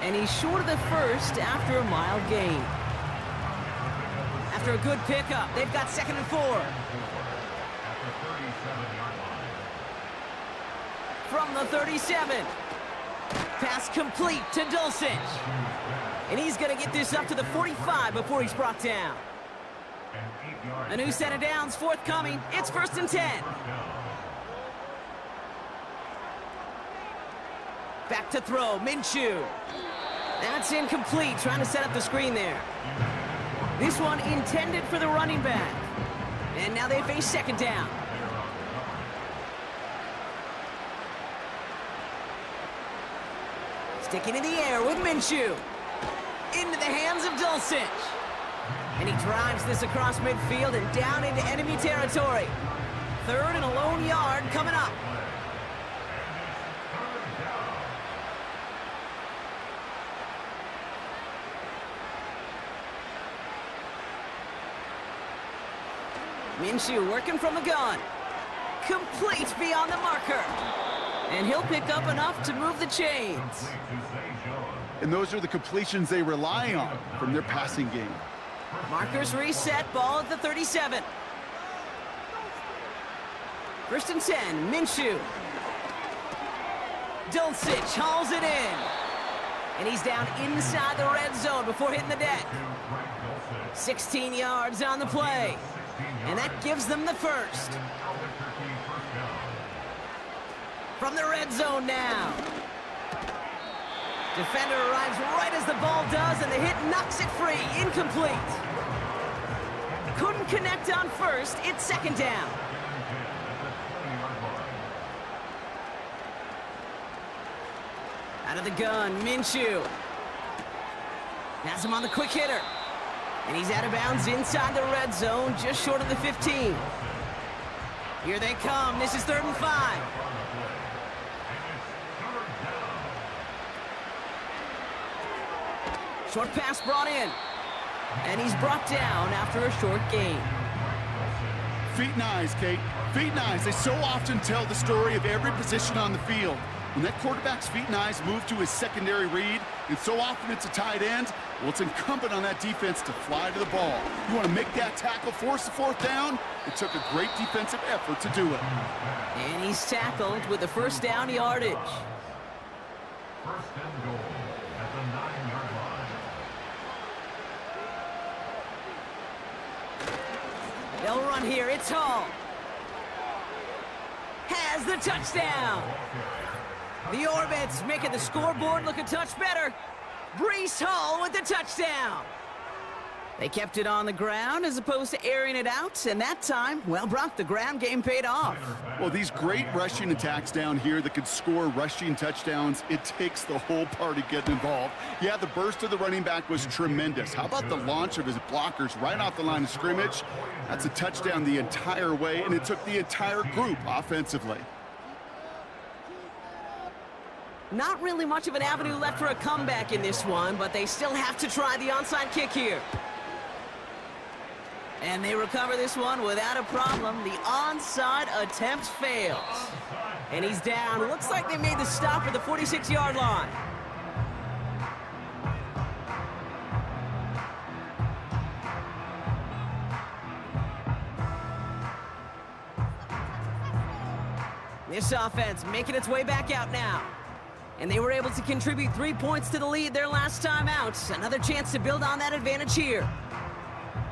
[SPEAKER 2] And he's short of the first after a mild gain. After a good pickup, they've got 2nd and 4. From the 37. Pass complete to Dulcich. And he's going to get this up to the 45 before he's brought down. A new set of downs forthcoming. It's 1st and 10. Back to throw, Minshew. That's incomplete, trying to set up the screen there. This one intended for the running back. And now they face 2nd down. Sticking in the air with Minshew. Into the hands of Dulcich. And he drives this across midfield and down into enemy territory. 3rd and a lone yard coming up. Minshew working from the gun. Complete beyond the marker. And he'll pick up enough to move the chains.
[SPEAKER 3] And those are the completions they rely on from their passing game.
[SPEAKER 2] Markers reset, ball at the 37. 1st and 10, Minshew. Dulcich hauls it in. And he's down inside the red zone before hitting the deck. 16 yards on the play. And that gives them the first. From the red zone now. Defender arrives right as the ball does, and the hit knocks it free. Incomplete. Couldn't connect on first. It's 2nd down. Out of the gun, Minshew. Has him on the quick hitter. And he's out of bounds inside the red zone, just short of the 15. Here they come. This is 3rd and 5. Short pass brought in. And he's brought down after a short gain.
[SPEAKER 3] Feet and eyes, Kate. Feet and eyes. They so often tell the story of every position on the field. When that quarterback's feet and eyes move to his secondary read, and so often it's a tight end, well, it's incumbent on that defense to fly to the ball. You want to make that tackle, force the 4th down? It took a great defensive effort to do it.
[SPEAKER 2] And he's tackled with the 1st down yardage.
[SPEAKER 4] 1st and goal at the 9-yard line.
[SPEAKER 2] They'll run here. It's Hall. Has the touchdown. The Orbits making the scoreboard look a touch better. Breece Hall with the touchdown. They kept it on the ground as opposed to airing it out, and that time, well, Brock, the ground game paid off.
[SPEAKER 3] Well, these great rushing attacks down here that could score rushing touchdowns, it takes the whole party getting involved. Yeah, the burst of the running back was tremendous. How about the launch of his blockers right off the line of scrimmage? That's a touchdown the entire way, and it took the entire group offensively.
[SPEAKER 2] Not really much of an avenue left for a comeback in this one, but they still have to try the onside kick here. And they recover this one without a problem. The onside attempt fails. And he's down. Looks like they made the stop at the 46-yard line. This offense making its way back out now. And they were able to contribute 3 points to the lead their last time out. Another chance to build on that advantage here.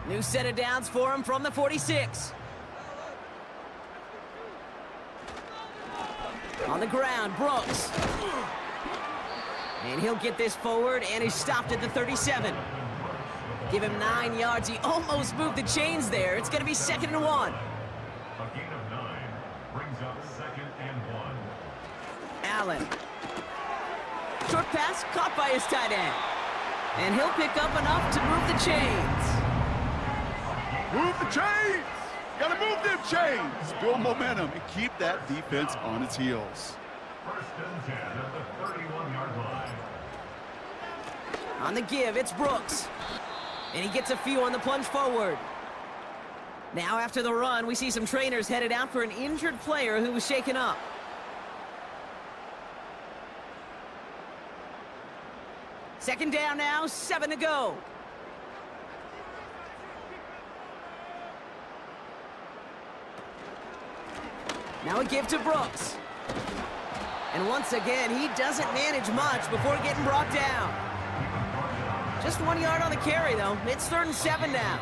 [SPEAKER 2] New set of downs for him from the 46. On the ground, Brooks. And he'll get this forward, and he's stopped at the 37. Give him 9 yards. He almost moved the chains there. It's going to be 2nd and 1.
[SPEAKER 4] A gain of 9 brings up 2nd and 1.
[SPEAKER 2] Allen. Short pass caught by his tight end. And he'll pick up enough to move the chains.
[SPEAKER 3] Move the chains! Gotta move them chains! Build momentum and keep that defense on its heels.
[SPEAKER 4] 1st and 10 at the 31-yard line.
[SPEAKER 2] On the give, it's Brooks. And he gets a few on the plunge forward. Now after the run, we see some trainers headed out for an injured player who was shaken up. Second down now, 7 to go. Now a give to Brooks. And once again, he doesn't manage much before getting brought down. Just 1 yard on the carry, though. It's 3rd and 7 now.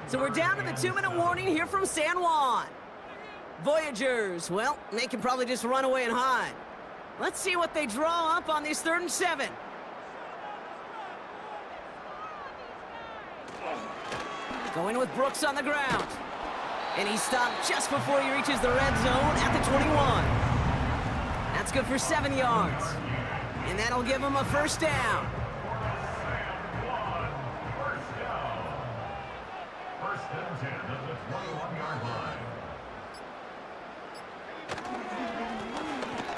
[SPEAKER 2] So we're down to the 2-minute warning here from San Juan. Voyagers, well, they can probably just run away and hide. Let's see what they draw up on this 3rd and 7. Going with Brooks on the ground. And he stopped just before he reaches the red zone at the 21. That's good for 7 yards. And that'll give him a first down.
[SPEAKER 4] First and 10 at the 21-yard line.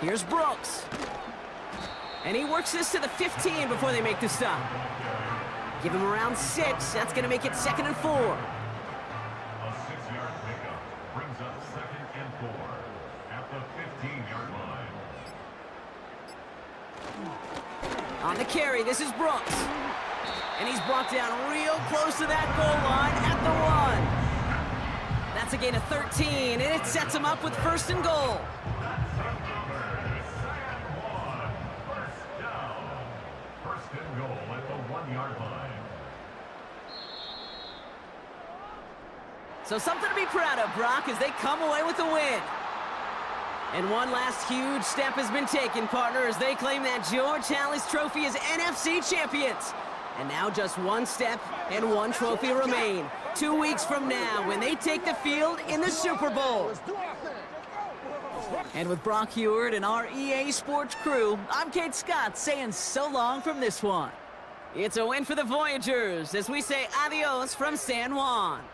[SPEAKER 2] Here's Brooks. And he works this to the 15 before they make the stop. Give him around 6. That's going to make it 2nd and 4.
[SPEAKER 4] A 6-yard pickup brings up 2nd and 4 at the 15-yard line.
[SPEAKER 2] On the carry, this is Brooks. And he's brought down real close to that goal line at the 1. That's a gain of 13, and it sets him up with 1st and goal.
[SPEAKER 4] First and goal at the 1-yard line.
[SPEAKER 2] So something to be proud of, Brock, as they come away with a win. And one last huge step has been taken, partner, as they claim that George Halas Trophy as NFC champions. And now just one step and one trophy remain. 2 weeks from now when they take the field in the Super Bowl. And with Brock Heward and our EA Sports crew, I'm Kate Scott saying so long from this one. It's a win for the Voyagers as we say adios from San Juan.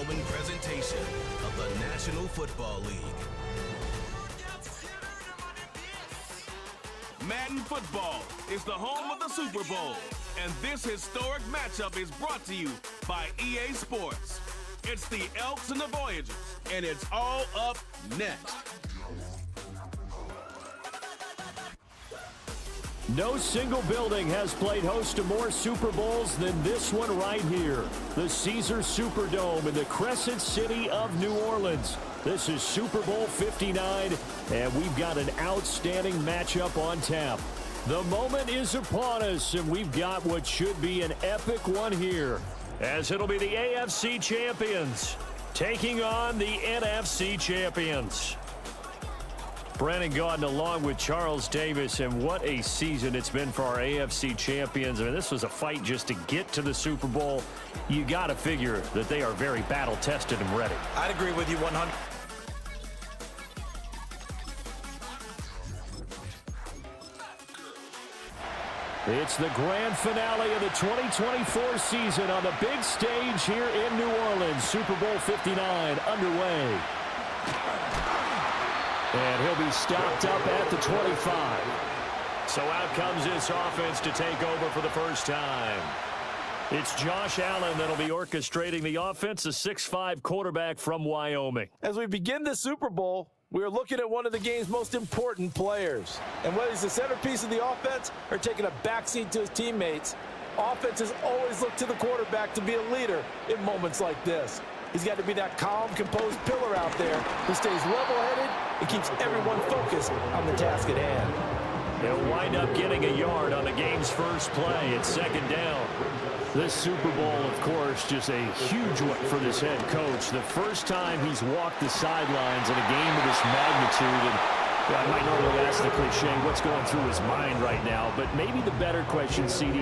[SPEAKER 5] Wyoming presentation of the National Football League.
[SPEAKER 6] Madden football is the home of the Super Bowl, and this historic matchup is brought to you by EA Sports. It's the Elks and the Voyagers, and it's all up next.
[SPEAKER 7] No single building has played host to more Super Bowls than this one right here. The Caesars Superdome in the Crescent City of New Orleans. This is Super Bowl 59, and we've got an outstanding matchup on tap. The moment is upon us, and we've got what should be an epic one here, as it'll be the AFC champions taking on the NFC champions. Brandon Gaudin along with Charles Davis, and what a season it's been for our AFC champions. I mean, this was a fight just to get to the Super Bowl. You got to figure that they are very battle-tested and ready.
[SPEAKER 8] I'd agree with you 100.
[SPEAKER 7] It's the grand finale of the 2024 season on the big stage here in New Orleans. Super Bowl 59 underway. And he'll be stopped up at the 25. So out comes this offense to take over for the first time. It's Josh Allen that'll be orchestrating the offense, a 6'5" quarterback from Wyoming.
[SPEAKER 8] As we begin the Super Bowl, we're looking at one of the game's most important players. And whether he's the centerpiece of the offense or taking a backseat to his teammates, offenses always look to the quarterback to be a leader in moments like this. He's got to be that calm, composed pillar out there who stays level-headed and keeps everyone focused on the task at hand.
[SPEAKER 7] He'll wind up getting a yard on the game's first play. It's second down. This Super Bowl, of course, just a huge one for this head coach. The first time he's walked the sidelines in a game of this magnitude. And I might normally ask the cliche, what's going through his mind right now? But maybe the better question, CD,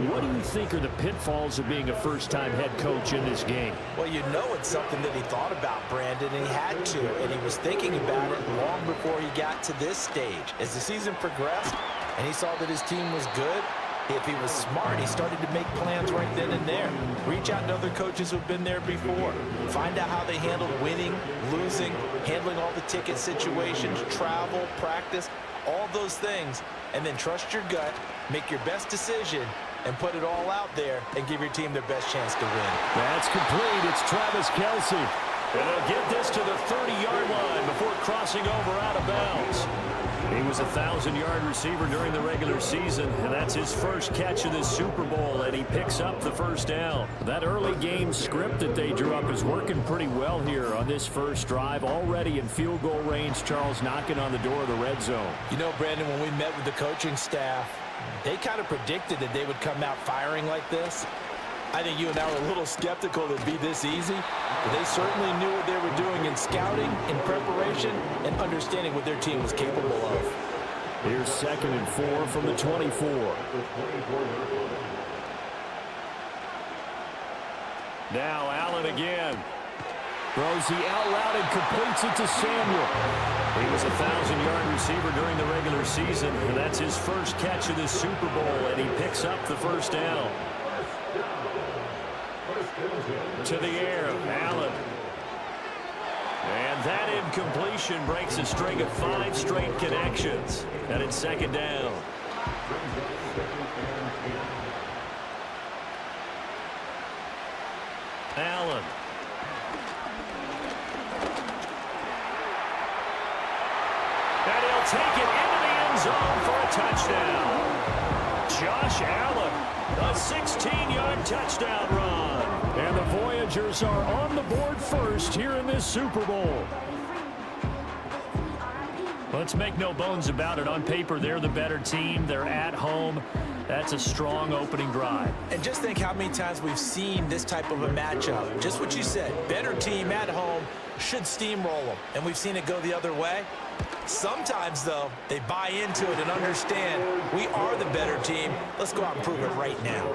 [SPEAKER 7] what do you think are the pitfalls of being a first-time head coach in this game?
[SPEAKER 8] Well, you know it's something that he thought about, Brandon, and he had to. And he was thinking about it long before he got to this stage. As the season progressed and he saw that his team was good, if he was smart, he started to make plans right then and there. Reach out to other coaches who've been there before. Find out how they handled winning, losing, handling all the ticket situations, travel, practice, all those things. And then trust your gut, make your best decision, and put it all out there and give your team their best chance to win.
[SPEAKER 7] That's complete. It's Travis Kelce. And they'll get this to the 30-yard line before crossing over out of bounds. He was a 1,000-yard receiver during the regular season, and that's his first catch of this Super Bowl, and he picks up the first down. That early game script that they drew up is working pretty well here on this first drive. Already in field goal range, Charles knocking on the door of the red zone.
[SPEAKER 8] You know, Brandon, when we met with the coaching staff, they kind of predicted that they would come out firing like this. I think you and I were a little skeptical that it'd be this easy, but they certainly knew what they were doing in scouting, in preparation, and understanding what their team was capable of.
[SPEAKER 7] Here's 2nd and 4 from the 24. Now Allen again. Throws the out route and completes it to Samuel. He was a 1,000-yard receiver during the regular season, and that's his first catch of this Super Bowl, and he picks up the first down. To the air, Allen. And that incompletion breaks a string of 5 straight connections. And it's second down. Allen. And he'll take it into the end zone for a touchdown. Josh Allen, a 16-yard touchdown run. And the Voyagers are on the board first here in this Super Bowl. Let's make no bones about it. On paper, they're the better team. They're at home. That's a strong opening drive.
[SPEAKER 8] And just think how many times we've seen this type of a matchup. Just what you said, better team at home should steamroll them. And we've seen it go the other way. Sometimes, though, they buy into it and understand we are the better team. Let's go out and prove it right now.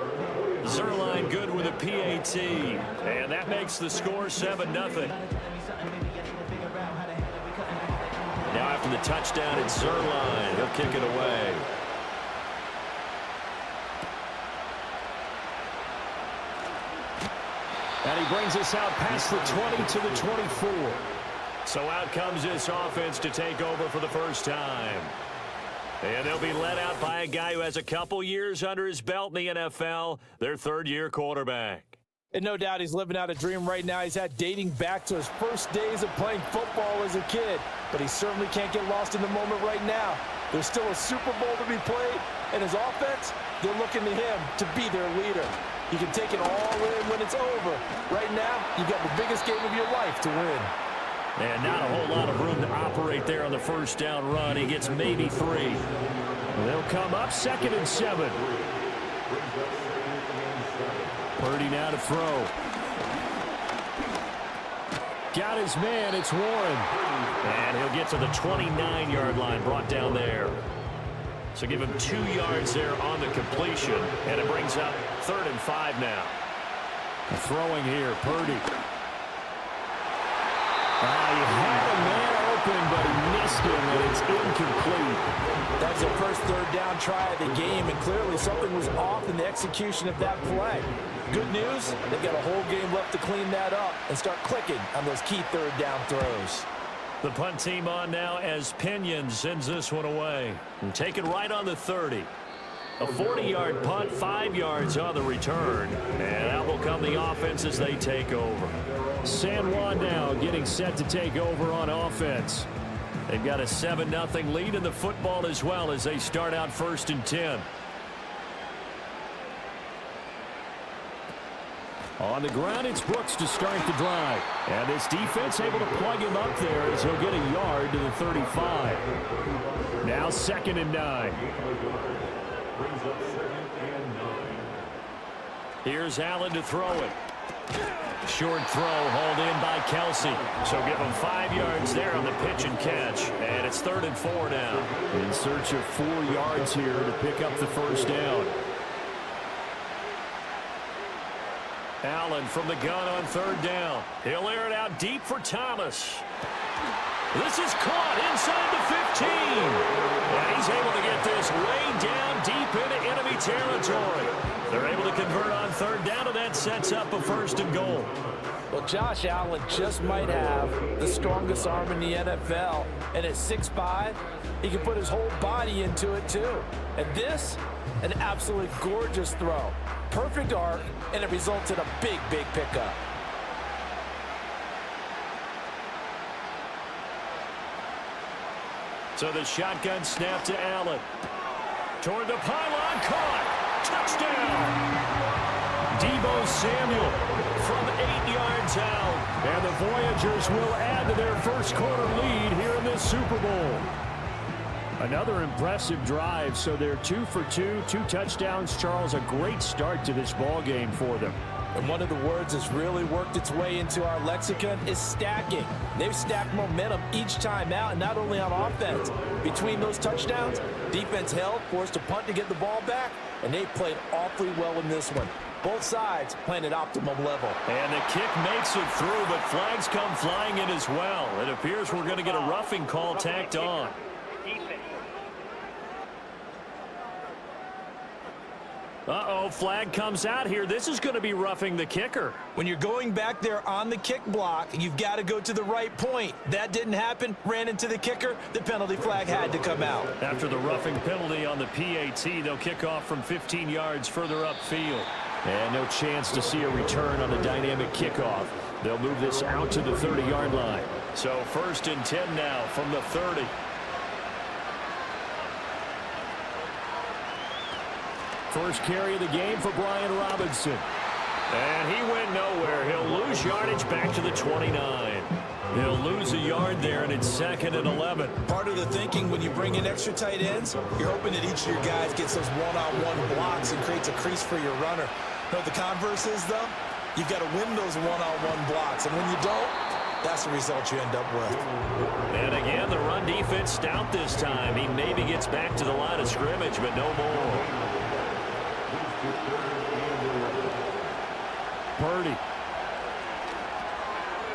[SPEAKER 7] Zerline good with a PAT, and that makes the score 7-0. Now after the touchdown, it's Zerline. He'll kick it away. And he brings us out past the 20 to the 24. So out comes this offense to take over for the first time. And they'll be led out by a guy who has a couple years under his belt in the NFL, their third-year quarterback.
[SPEAKER 8] And no doubt he's living out a dream right now. He's had dating back to his first days of playing football as a kid. But he certainly can't get lost in the moment right now. There's still a Super Bowl to be played, and his offense, they're looking to him to be their leader. He can take it all in when it's over. Right now, you've got the biggest game of your life to win.
[SPEAKER 7] And not a whole lot of room to operate there on the first down run. He gets maybe 3. They'll come up 2nd and 7. Purdy now to throw. Got his man. It's Warren. And he'll get to the 29-yard line, brought down there. So give him 2 yards there on the completion. And it brings up 3rd and 5 now. Throwing here, Purdy. He had a man open, but he missed him, and it's incomplete.
[SPEAKER 8] That's their first third down try of the game, and clearly something was off in the execution of that play. Good news, they've got a whole game left to clean that up and start clicking on those key third down throws.
[SPEAKER 7] The punt team on now as Pinion sends this one away. And take it right on the 30. A 40-yard punt, 5 yards on the return. And out will come the offense as they take over. San Juan now getting set to take over on offense. They've got a 7-0 lead in the football as well as they start out 1st and 10. On the ground, it's Brooks to start the drive. And this defense able to plug him up there as he'll get a yard to the 35. Now 2nd and 9. Here's Allen to throw it. Short throw hauled in by Kelsey. So give him 5 yards there on the pitch and catch. And it's 3rd and 4 now. In search of 4 yards here to pick up the first down. Allen from the gun on 3rd down. He'll air it out deep for Thomas. This is caught inside the 15. And he's able to get this way down deep into enemy territory. They're able to convert on 3rd down, and that sets up a 1st and goal.
[SPEAKER 8] Well, Josh Allen just might have the strongest arm in the NFL. And at 6'5", he can put his whole body into it, too. And this, an absolutely gorgeous throw. Perfect arc, and it results in a big, big pickup.
[SPEAKER 7] So the shotgun snap to Allen. Toward the pylon, caught. Touchdown. Deebo Samuel from 8 yards out. And the Voyagers will add to their first quarter lead here in this Super Bowl. Another impressive drive, so they're 2 for 2, 2 touchdowns. Charles, a great start to this ball game for them.
[SPEAKER 8] And one of the words that's really worked its way into our lexicon is stacking. They've stacked momentum each time out, and not only on offense. Between those touchdowns, defense held, forced a punt to get the ball back, and they played awfully well in this one. Both sides playing at optimum level.
[SPEAKER 7] And the kick makes it through, but flags come flying in as well. It appears we're going to get a roughing call tacked on. Uh-oh, flag comes out here. This is going to be roughing the kicker.
[SPEAKER 8] When you're going back there on the kick block, you've got to go to the right point. That didn't happen, ran into the kicker. The penalty flag had to come out.
[SPEAKER 7] After the roughing penalty on the PAT, they'll kick off from 15 yards further upfield. And no chance to see a return on the dynamic kickoff. They'll move this out to the 30-yard line. So 1st and 10 now from the 30. First carry of the game for Brian Robinson. And he went nowhere. He'll lose yardage back to the 29. He'll lose a yard there, and it's 2nd and 11.
[SPEAKER 8] Part of the thinking when you bring in extra tight ends, you're hoping that each of your guys gets those one-on-one blocks and creates a crease for your runner. You know what the converse is, though? You've got to win those one-on-one blocks, and when you don't, that's the result you end up with.
[SPEAKER 7] And again, the run defense stout this time. He maybe gets back to the line of scrimmage, but no more. Purdy.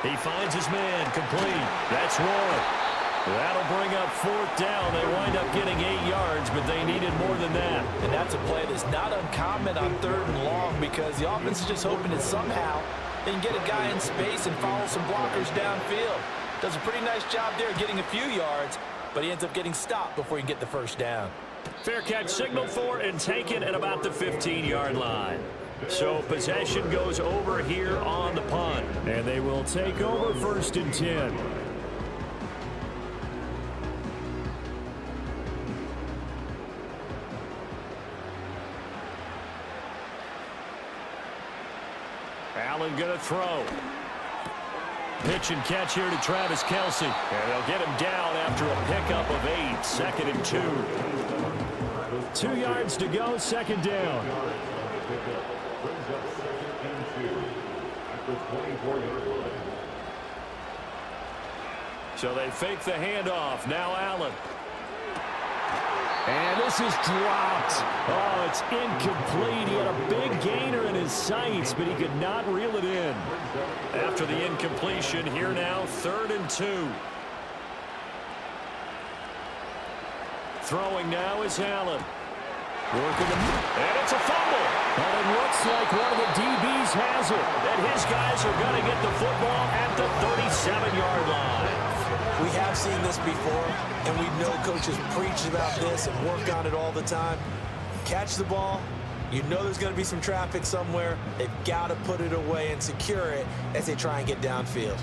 [SPEAKER 7] He finds his man, complete. That's Warren. That'll bring up 4th down. They wind up getting 8 yards, but they needed more than that.
[SPEAKER 8] And that's a play that's not uncommon on 3rd and long because the offense is just hoping that somehow then get a guy in space and follow some blockers downfield. Does a pretty nice job there getting a few yards, but he ends up getting stopped before he can get the first down.
[SPEAKER 7] Fair catch signaled for and taken at about the 15-yard line. So possession goes over here on the punt. And they will take over 1st and 10. Allen going to throw. Pitch and catch here to Travis Kelce. And they'll get him down after a pickup of 8. 2nd and 2. 2 yards to go, 2nd down. So they fake the handoff. Now Allen. And this is dropped. Oh, it's incomplete. He had a big gainer in his sights, but he could not reel it in. After the incompletion, here now, 3rd and 2. Throwing now is Allen. Working and it's a fumble. And it looks like one of the DBs has it. And his guys are going to get the football at the 37-yard line.
[SPEAKER 8] We have seen this before, and we know coaches preach about this and work on it all the time. Catch the ball. You know there's going to be some traffic somewhere. They've got to put it away and secure it as they try and get downfield.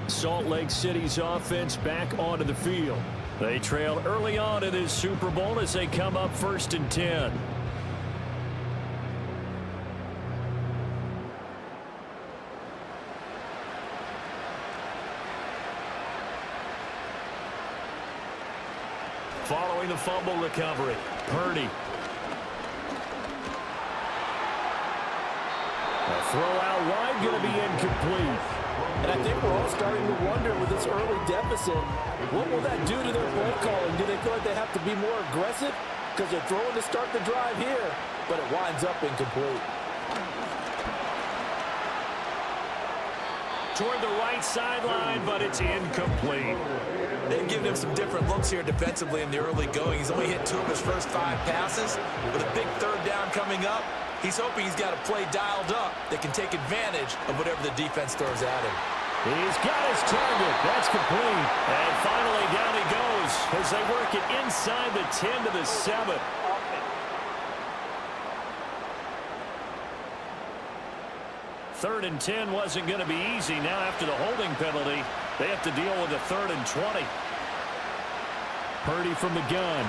[SPEAKER 7] Salt Lake City's offense back onto the field. They trailed early on in this Super Bowl as they come up 1st and 10. Following the fumble recovery, Purdy. A throw out wide, going to be incomplete.
[SPEAKER 9] And I think we're all starting to wonder with this early deficit, what will that do to their play calling? Do they feel like they have to be more aggressive? Because they're throwing to start the drive here, but it winds up incomplete.
[SPEAKER 7] Toward the right sideline, but it's incomplete.
[SPEAKER 8] They've given him some different looks here defensively in the early going. He's only hit 2 of his first 5 passes. With a big 3rd down coming up, he's hoping he's got a play dialed up that can take advantage of whatever the defense throws at him.
[SPEAKER 7] He's got his target. That's complete. And finally down he goes as they work it inside the 10 to the 7. Third and 10 wasn't going to be easy. Now after the holding penalty, they have to deal with a 3rd and 20. Purdy from the gun.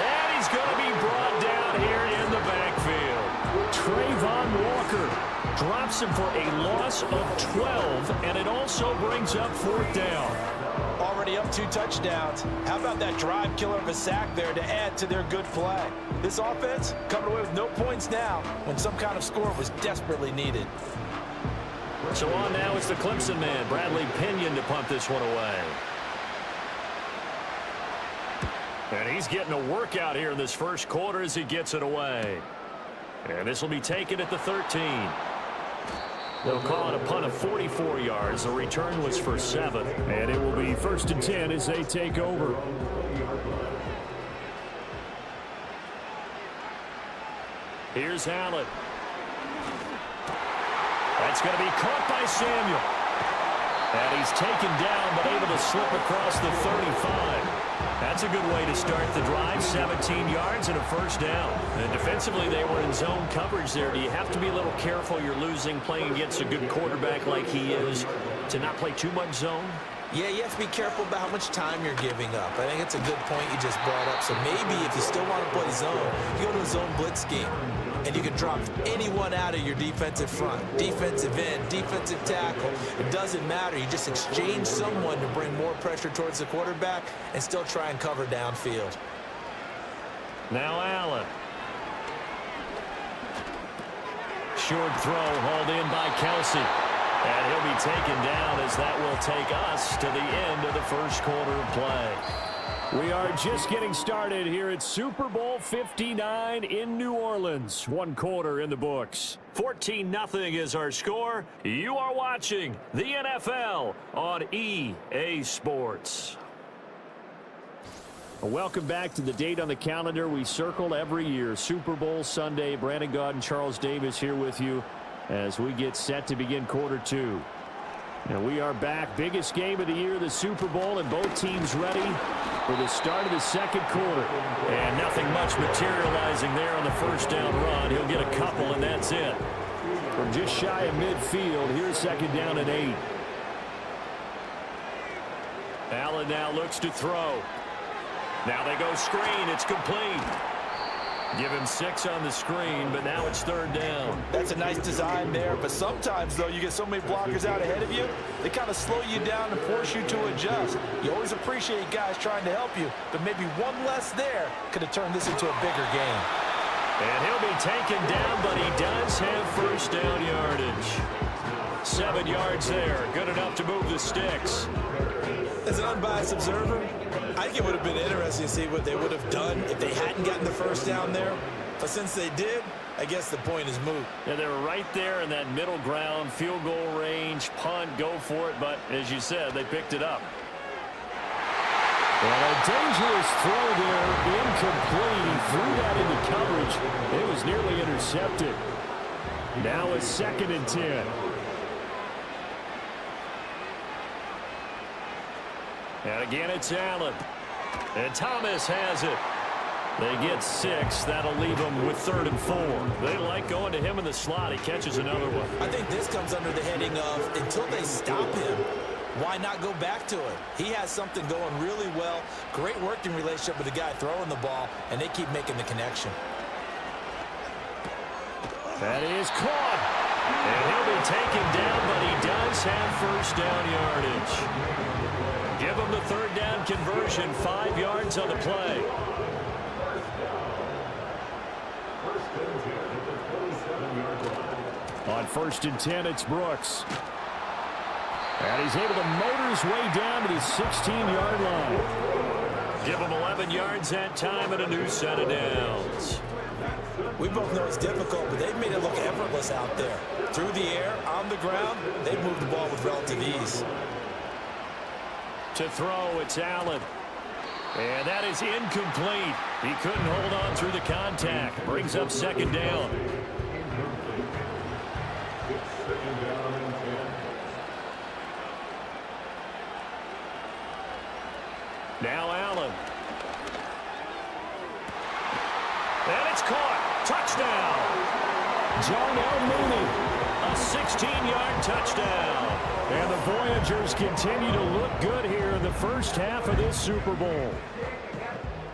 [SPEAKER 7] And he's going to be brought down here in the backfield. Trayvon Walker drops him for a loss of 12, and it also brings up 4th down.
[SPEAKER 8] Already up 2 touchdowns. How about that drive killer of a sack there to add to their good play? This offense coming away with no points now when some kind of score was desperately needed.
[SPEAKER 7] So on now is the Clemson man, Bradley Pinion, to punt this one away. And he's getting a workout here in this first quarter as he gets it away. And this will be taken at the 13. They'll call it a punt of 44 yards. The return was for 7. And it will be 1st and 10 as they take over. Here's Allen. That's going to be caught by Samuel. And he's taken down but able to slip across the 35. That's a good way to start the drive. 17 yards and a 1st down. And defensively, they were in zone coverage there. Do you have to be a little careful? You're losing, playing against a good quarterback like he is, to not play too much zone?
[SPEAKER 8] Yeah, you have to be careful about how much time you're giving up. I think it's a good point you just brought up. So maybe if you still want to play zone, you go to a zone blitz scheme. And you can drop anyone out of your defensive front. Defensive end, defensive tackle. It doesn't matter. You just exchange someone to bring more pressure towards the quarterback and still try and cover downfield.
[SPEAKER 7] Now Allen. Short throw hauled in by Kelce. And he'll be taken down as that will take us to the end of the first quarter of play. We are just getting started here at Super Bowl 59 in New Orleans. 1 quarter in the books. 14-0 is our score. You are watching the NFL on EA Sports. Welcome back to the date on the calendar we circle every year. Super Bowl Sunday. Brandon Gaud and Charles Davis here with you as we get set to begin quarter two. And we are back. Biggest game of the year, the Super Bowl, and both teams ready for the start of the second quarter. And nothing much materializing there on the first down run. He'll get a couple, and that's it. From just shy of midfield, here's second down and 8. Allen now looks to throw. Now they go screen. It's complete. Give him 6 on the screen, but now it's third down.
[SPEAKER 8] That's a nice design there, but sometimes, though, you get so many blockers out ahead of you, they kind of slow you down and force you to adjust. You always appreciate guys trying to help you, but maybe one less there could have turned this into a bigger game.
[SPEAKER 7] And he'll be taken down, but he does have first down yardage. 7 yards there. Good enough to move the sticks.
[SPEAKER 8] As an unbiased observer, I think it would have been interesting to see what they would have done if they hadn't gotten the first down there. But since they did, I guess the point is moot.
[SPEAKER 7] Yeah, they were right there in that middle ground, field goal range, punt, go for it. But as you said, they picked it up. And a dangerous throw there, incomplete. He threw that into coverage. It was nearly intercepted. Now it's second and 10. And again, it's Allen. And Thomas has it. They get 6. That'll leave them with third and 4. They like going to him in the slot. He catches another one.
[SPEAKER 8] I think this comes under the heading of until they stop him, why not go back to it? He has something going really well. Great working relationship with the guy throwing the ball, and they keep making the connection.
[SPEAKER 7] That is caught. And he'll be taken down, but he does have first down yardage. Give him the third down conversion. 5 yards on the play. On first and 10, it's Brooks. And he's able to motor his way down to the 16-yard line. Give him 11 yards that time and a new set of downs.
[SPEAKER 8] We both know it's difficult, but they've made it look effortless out there. Through the air, on the ground, they've moved the ball with relative ease.
[SPEAKER 7] To throw, it's Allen. And that is incomplete. He couldn't hold on through the contact. Brings up second down. Now Allen. And it's caught. Touchdown. John L. Mooney. A 16-yard touchdown. And the Voyagers continue to look good here in the first half of this Super Bowl.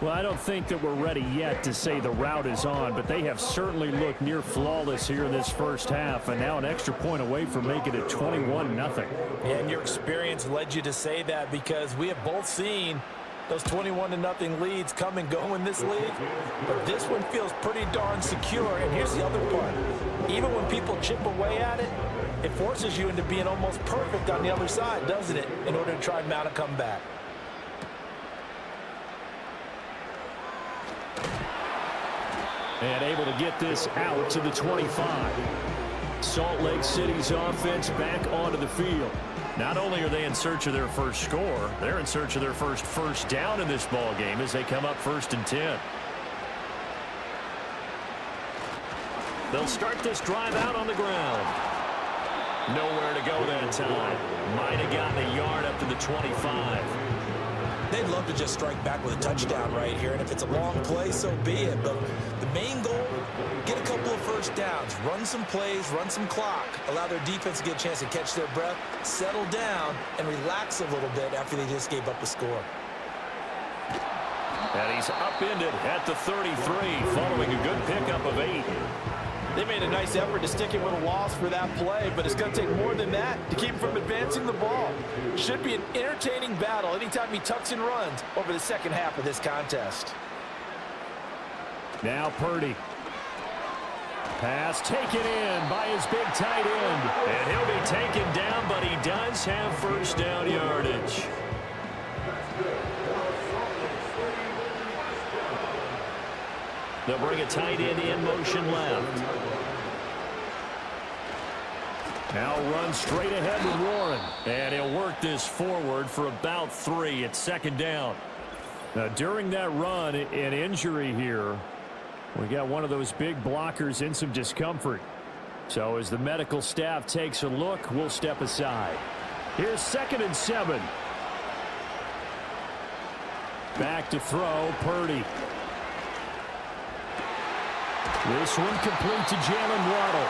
[SPEAKER 7] Well, I don't think that we're ready yet to say the route is on, but they have certainly looked near flawless here in this first half, and now an extra point away from making it 21-0.
[SPEAKER 8] Yeah, and your experience led you to say that because we have both seen those 21-0 leads come and go in this league, but this one feels pretty darn secure. And here's the other part. Even when people chip away at it, it forces you into being almost perfect on the other side, doesn't it, in order to try and mount a comeback.
[SPEAKER 7] And able to get this out to the 25. Salt Lake City's offense back onto the field. Not only are they in search of their first score, they're in search of their first down in this ball game as they come up first and 10. They'll start this drive out on the ground. Nowhere to go that time. Might have gotten a yard up to the 25.
[SPEAKER 8] They'd love to just strike back with a touchdown right here, and if it's a long play, so be it. But the main goal, get a couple of first downs, run some plays, run some clock, allow their defense to get a chance to catch their breath, settle down, and relax a little bit after they just gave up a score.
[SPEAKER 7] And he's upended at the 33, following a good pickup of 8.
[SPEAKER 9] They made a nice effort to stick him with a loss for that play, but it's going to take more than that to keep him from advancing the ball. Should be an entertaining battle anytime he tucks and runs over the second half of this contest.
[SPEAKER 7] Now Purdy. Pass taken in by his big tight end. And he'll be taken down, but he does have first down yardage. They'll bring a tight end in motion left. Now run straight ahead with Warren. And he'll work this forward for about 3. It's second down. Now, during that run, an injury here. We got one of those big blockers in some discomfort. So as the medical staff takes a look, we'll step aside. Here's 2nd and 7. Back to throw, Purdy. This one complete to Jalen Waddle.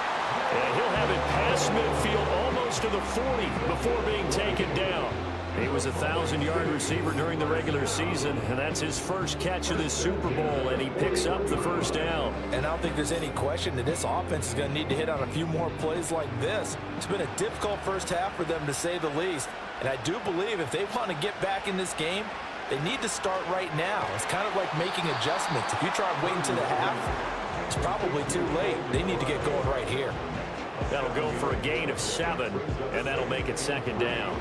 [SPEAKER 7] And he'll have it past midfield almost to the 40 before being taken down. He was a 1,000-yard receiver during the regular season, and that's his first catch of this Super Bowl, and he picks up the first down.
[SPEAKER 8] And I don't think there's any question that this offense is going to need to hit on a few more plays like this. It's been a difficult first half for them, to say the least. And I do believe if they want to get back in this game, they need to start right now. It's kind of like making adjustments. If you try waiting to the half, it's probably too late. They need to get going right here.
[SPEAKER 7] That'll go for a gain of 7, and that'll make it 2nd down.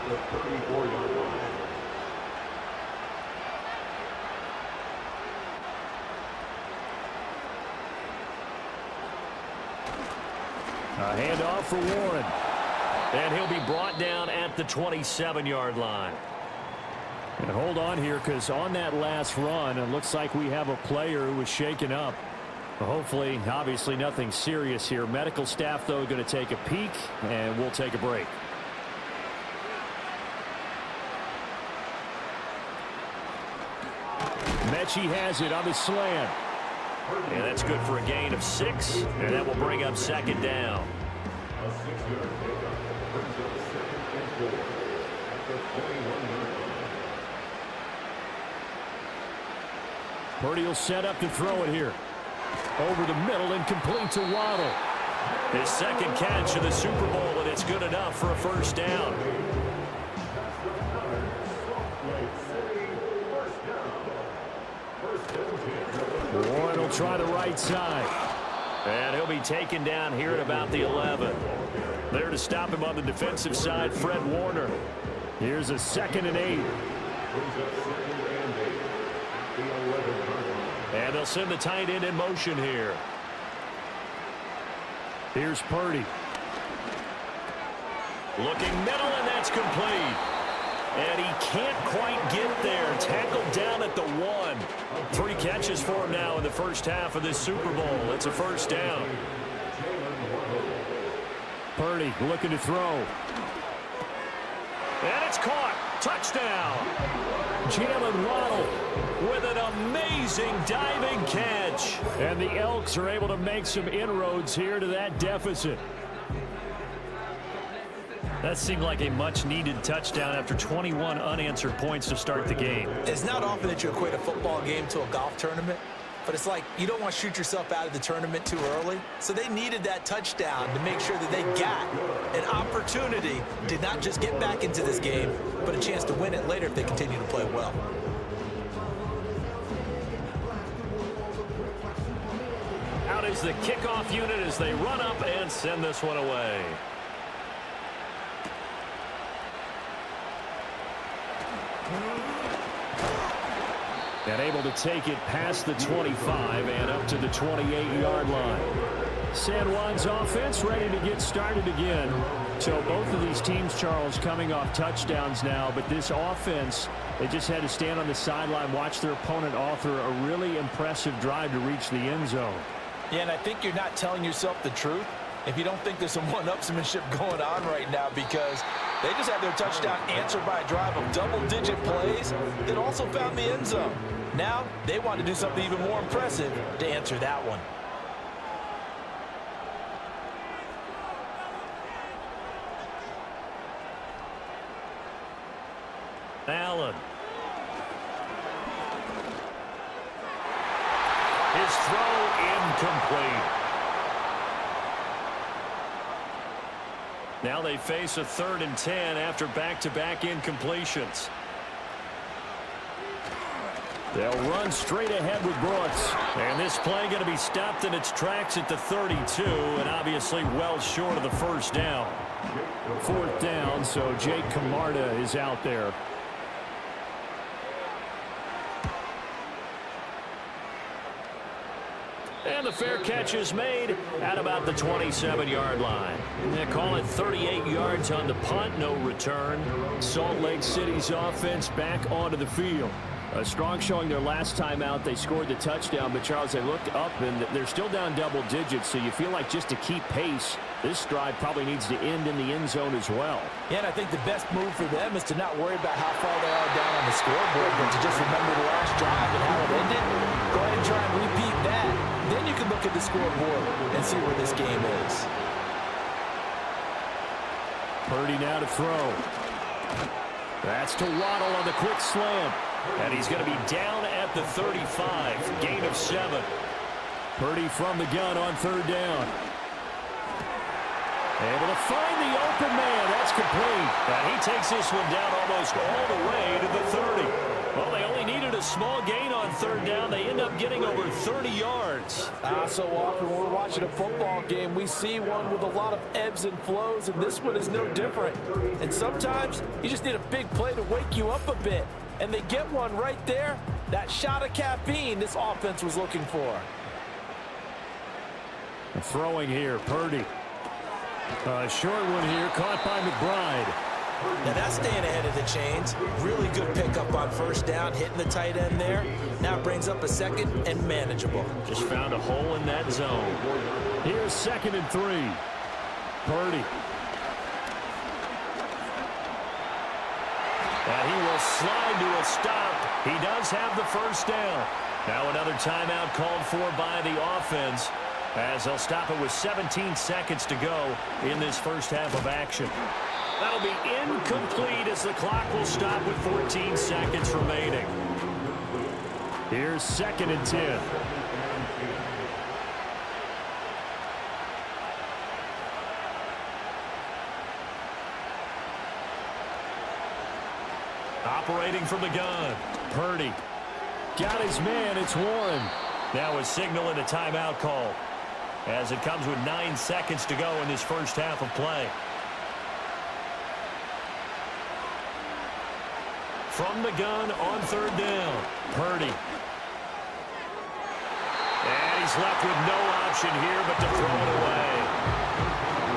[SPEAKER 7] A handoff for Warren. And he'll be brought down at the 27-yard line. And hold on here, because on that last run, it looks like we have a player who was shaken up. Hopefully, obviously nothing serious here. Medical staff, though, going to take a peek, and we'll take a break. Mechie has it on the slant. And that's good for a gain of 6, and that will bring up 2nd down. Purdy will set up to throw it here. Over the middle and complete to Waddle. His 2nd catch of the Super Bowl, and it's good enough for a first down. Warren will try the right side. And he'll be taken down here at about the 11. There to stop him on the defensive side, Fred Warner. Here's a 2nd and 8. And they'll send the tight end in motion here. Here's Purdy. Looking middle, and that's complete. And he can't quite get there. Tackled down at the 1. 3 catches for him now in the first half of this Super Bowl. It's a first down. Purdy looking to throw. And it's caught. Touchdown. Jalen Waddle with an amazing diving catch. And the Elks are able to make some inroads here to that deficit. That seemed like a much-needed touchdown after 21 unanswered points to start the game.
[SPEAKER 8] It's not often that you equate a football game to a golf tournament, but it's like you don't want to shoot yourself out of the tournament too early. So they needed that touchdown to make sure that they got an opportunity to not just get back into this game, but a chance to win it later if they continue to play well.
[SPEAKER 7] Out is the kickoff unit as they run up and send this one away. And able to take it past the 25 and up to the 28-yard line. San Juan's offense ready to get started again. So both of these teams, Charles, coming off touchdowns now, but this offense, they just had to stand on the sideline, watch their opponent author a really impressive drive to reach the end zone.
[SPEAKER 8] Yeah, and I think you're not telling yourself the truth if you don't think there's some one-upsmanship going on right now, because they just had their touchdown answered by a drive of double-digit plays that also found the end zone. Now they want to do something even more impressive to answer that one.
[SPEAKER 7] Allen. His throw incomplete. Now they face a 3rd and 10 after back-to-back incompletions. They'll run straight ahead with Brooks. And this play going to be stopped in its tracks at the 32, and obviously well short of the first down. 4th down, so Jake Camarda is out there. And the fair catch is made at about the 27-yard line. They call it 38 yards on the punt, no return. Salt Lake City's offense back onto the field. A strong showing their last time out. They scored the touchdown, but Charles, they looked up and they're still down double digits, so you feel like just to keep pace, this drive probably needs to end in the end zone as well.
[SPEAKER 9] Yeah, and I think the best move for them is to not worry about how far they are down on the scoreboard, but to just remember the last drive and how it ended. Go ahead and try and repeat that. Then you can look at the scoreboard and see where this game is.
[SPEAKER 7] Purdy now to throw. That's to Waddle on the quick slam. And he's going to be down at the 35. Gain of 7. Purdy from the gun on third down. Able to find the open man. That's complete. And he takes this one down almost all the way to the 30. Well, they only needed a small gain on third down. They end up getting over 30 yards.
[SPEAKER 9] So often when we're watching a football game, we see one with a lot of ebbs and flows, and this one is no different. And sometimes you just need a big play to wake you up a bit. And they get one right there. That shot of caffeine this offense was looking for.
[SPEAKER 7] Throwing here, Purdy. A short one here, caught by McBride.
[SPEAKER 8] Now that's staying ahead of the chains. Really good pickup on first down, hitting the tight end there. Now brings up a second and manageable.
[SPEAKER 7] Just found a hole in that zone. Here's 2nd and 3. Purdy. And he will slide to a stop. He does have the first down. Now another timeout called for by the offense, as they'll stop it with 17 seconds to go in this first half of action. That'll be incomplete as the clock will stop with 14 seconds remaining. Here's 2nd and 10. Operating from the gun, Purdy. Got his man, it's Warren. Now a signal and a timeout call, as it comes with 9 seconds to go in this first half of play. From the gun on third down, Purdy. And he's left with no option here but to throw it away.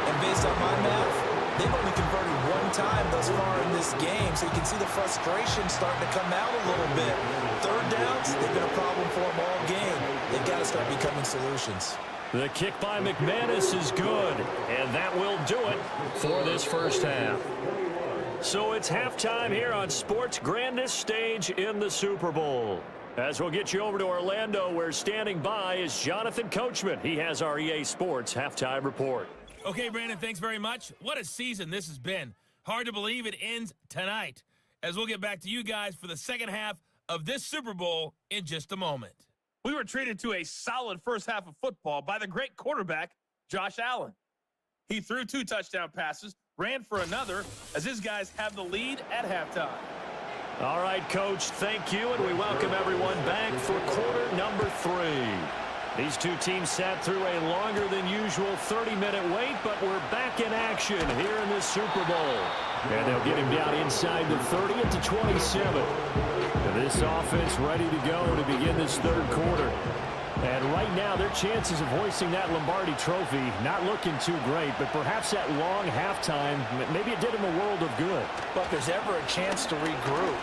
[SPEAKER 8] And based on my math, they've only converted one time thus far in this game, so you can see the frustration starting to come out a little bit. Third downs, they've been a problem for them all game. They've got to start becoming solutions.
[SPEAKER 7] The kick by McManus is good, and that will do it for this first half. So it's halftime here on sports' grandest stage in the Super Bowl. As we'll get you over to Orlando, where standing by is Jonathan Coachman. He has our EA Sports halftime report.
[SPEAKER 1] Okay, Brandon, thanks very much. What a season this has been. Hard to believe it ends tonight, as we'll get back to you guys for the second half of this Super Bowl in just a moment. We were treated to a solid first half of football by the great quarterback, Josh Allen. He threw 2 touchdown passes, ran for another, as his guys have the lead at halftime.
[SPEAKER 7] All right, Coach, thank you, and we welcome everyone back for quarter number 3. These two teams sat through a longer than usual 30-minute wait, but we're back in action here in this Super Bowl. And they'll get him down inside the 30 at the 27. And this offense ready to go to begin this third quarter. And right now, their chances of hoisting that Lombardi trophy not looking too great, but perhaps that long halftime, maybe it did him a world of good.
[SPEAKER 9] But if there's ever a chance to regroup,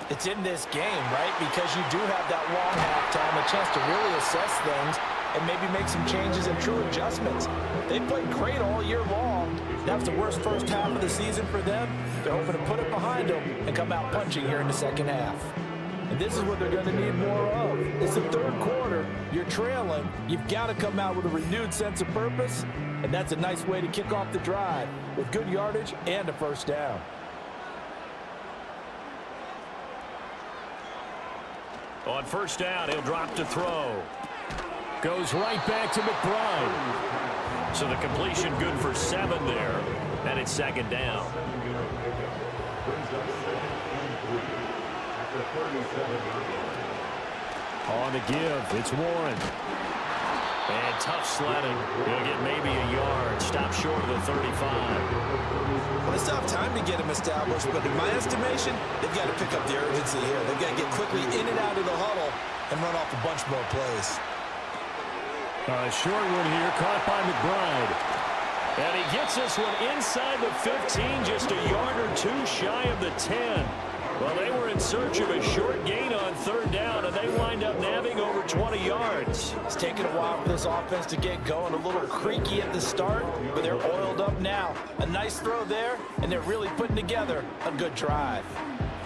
[SPEAKER 9] it's in this game, right? Because you do have that long halftime, a chance to really assess things and maybe make some changes and true adjustments. They played great all year long. That was the worst first half of the season for them. They're hoping to put it behind them and come out punching here in the second half. And this is what they're going to need more of. It's the third quarter. You're trailing. You've got to come out with a renewed sense of purpose, and that's a nice way to kick off the drive with good yardage and a first down.
[SPEAKER 7] On first down, he'll drop to throw. Goes right back to McBride. So the completion good for 7 there, and it's second down. On the give, it's Warren. And tough sledding. He'll get maybe a yard. Stop short of the 35.
[SPEAKER 8] Well, it's tough time to get him established, but in my estimation, they've got to pick up the urgency here. They've got to get quickly in and out of the huddle and run off a bunch more plays.
[SPEAKER 7] A short one here, caught by McBride. And he gets this one inside the 15, just a yard or 2 shy of the 10. Well, they were in search of a short gain on third down, and they wind up nabbing over 20 yards.
[SPEAKER 8] It's taken a while for this offense to get going. A little creaky at the start, but they're oiled up now. A nice throw there, and they're really putting together a good drive.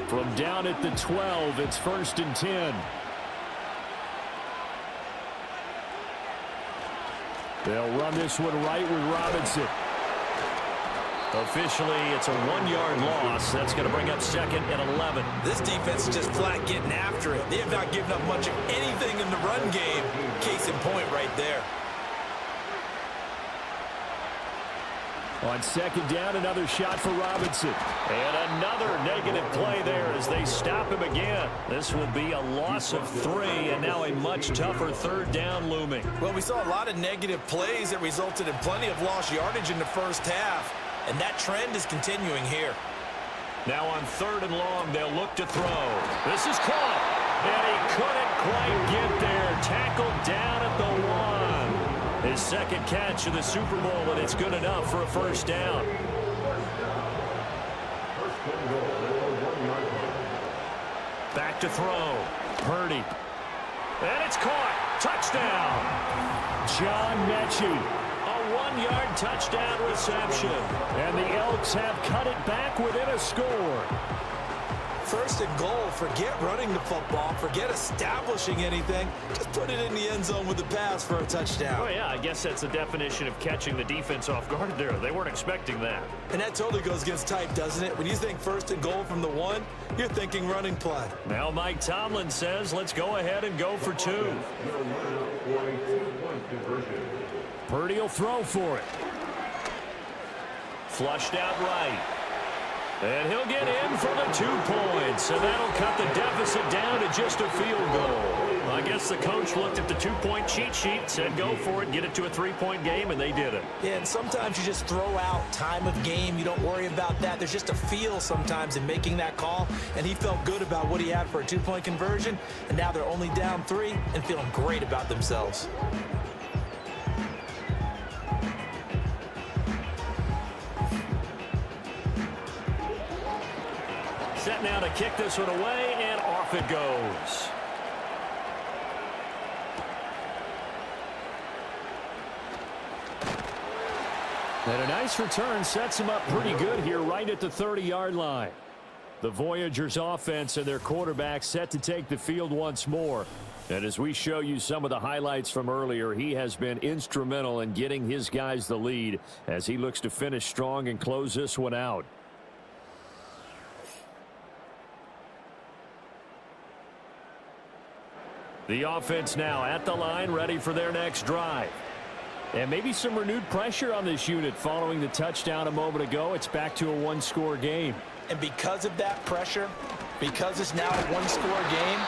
[SPEAKER 7] From down at the 12, it's 1st and 10. They'll run this one right with Robinson. Officially, it's a 1-yard loss. That's going to bring up 2nd and 11.
[SPEAKER 8] This defense is just flat getting after it. They have not given up much of anything in the run game. Case in point right there.
[SPEAKER 7] On 2nd down, another shot for Robinson. And another negative play there as they stop him again. This will be a loss of 3, and now a much tougher 3rd down looming.
[SPEAKER 8] Well, we saw a lot of negative plays that resulted in plenty of lost yardage in the first half, and that trend is continuing here.
[SPEAKER 7] Now on 3rd and long, they'll look to throw. This is caught, and he couldn't quite get there. Tackled down at the 1. His 2nd catch of the Super Bowl, and it's good enough for a 1st down. Back to throw. Purdy. And it's caught. Touchdown. John Mechie. A 1-yard touchdown reception. And the Elks have cut it back within a score.
[SPEAKER 8] 1st and goal. Forget running the football. Forget establishing anything. Just put it in the end zone with the pass for a touchdown.
[SPEAKER 7] Oh, yeah, I guess that's the definition of catching the defense off guard there. They weren't expecting that.
[SPEAKER 8] And that totally goes against type, doesn't it? When you think 1st and goal from the 1, you're thinking running play.
[SPEAKER 7] Now Mike Tomlin says, let's go ahead and go for 2. Purdy will throw for it. Flushed out right. And he'll get in for the 2 points, and that'll cut the deficit down to just a field goal. I guess the coach looked at the 2-point cheat sheet, said go for it, get it to a 3-point game, and they did it.
[SPEAKER 8] Yeah, and sometimes you just throw out time of game. You don't worry about that. There's just a feel sometimes in making that call, and he felt good about what he had for a 2-point conversion, and now they're only down 3 and feeling great about themselves.
[SPEAKER 7] Set now to kick this one away, and off it goes. And a nice return sets him up pretty good here right at the 30-yard line. The Voyagers offense and their quarterback set to take the field once more. And as we show you some of the highlights from earlier, he has been instrumental in getting his guys the lead as he looks to finish strong and close this one out. The offense now at the line, ready for their next drive. And maybe some renewed pressure on this unit following the touchdown a moment ago. It's back to a 1-score game.
[SPEAKER 8] And because of that pressure, because it's now a 1-score game,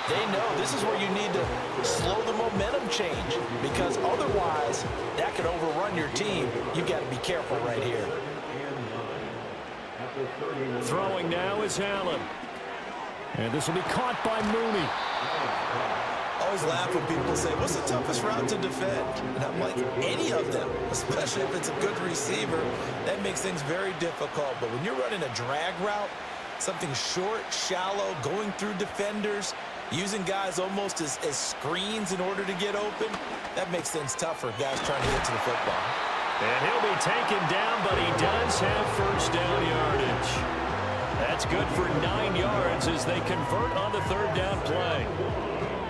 [SPEAKER 8] they know this is where you need to slow the momentum change, because otherwise that could overrun your team. You've got to be careful right here.
[SPEAKER 7] Throwing now is Allen. And this will be caught by Mooney.
[SPEAKER 8] Always laugh when people say, what's the toughest route to defend? And I'm like, any of them, especially if it's a good receiver, that makes things very difficult. But when you're running a drag route, something short, shallow, going through defenders, using guys almost as screens in order to get open, that makes things tougher, guys trying to get to the football.
[SPEAKER 7] And he'll be taken down, but he does have 1st down yardage. That's good for 9 yards as they convert on the 3rd down play.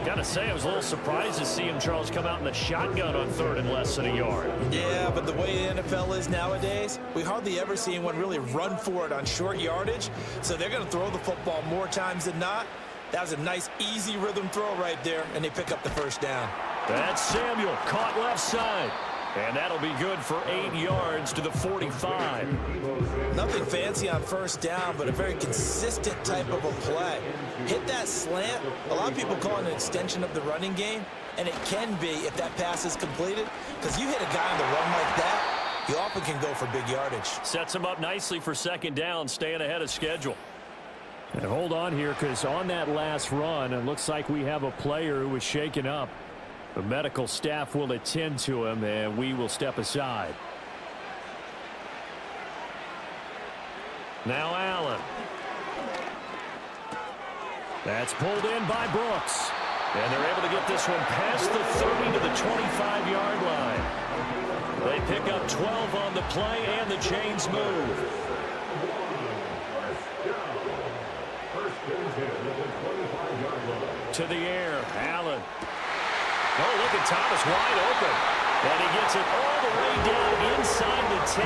[SPEAKER 7] Gotta say, I was a little surprised to see him, Charles, come out in the shotgun on 3rd and less than a yard.
[SPEAKER 8] Yeah, but the way the NFL is nowadays, we hardly ever see anyone really run for it on short yardage. So they're going to throw the football more times than not. That was a nice, easy rhythm throw right there, and they pick up the 1st down.
[SPEAKER 7] That's Samuel, caught left side. And that'll be good for 8 yards to the 45.
[SPEAKER 8] Nothing fancy on 1st down, but a very consistent type of a play. Hit that slant. A lot of people call it an extension of the running game, and it can be if that pass is completed, because you hit a guy on the run like that, you often can go for big yardage.
[SPEAKER 7] Sets him up nicely for 2nd down, staying ahead of schedule. And hold on here, because on that last run, it looks like we have a player who was shaken up. The medical staff will attend to him, and we will step aside. Now Allen. That's pulled in by Brooks. And they're able to get this one past the 30 to the 25-yard line. They pick up 12 on the play, and the chains move. To the air, Allen. Oh, look at Thomas wide open. And he gets it all the way down inside the 10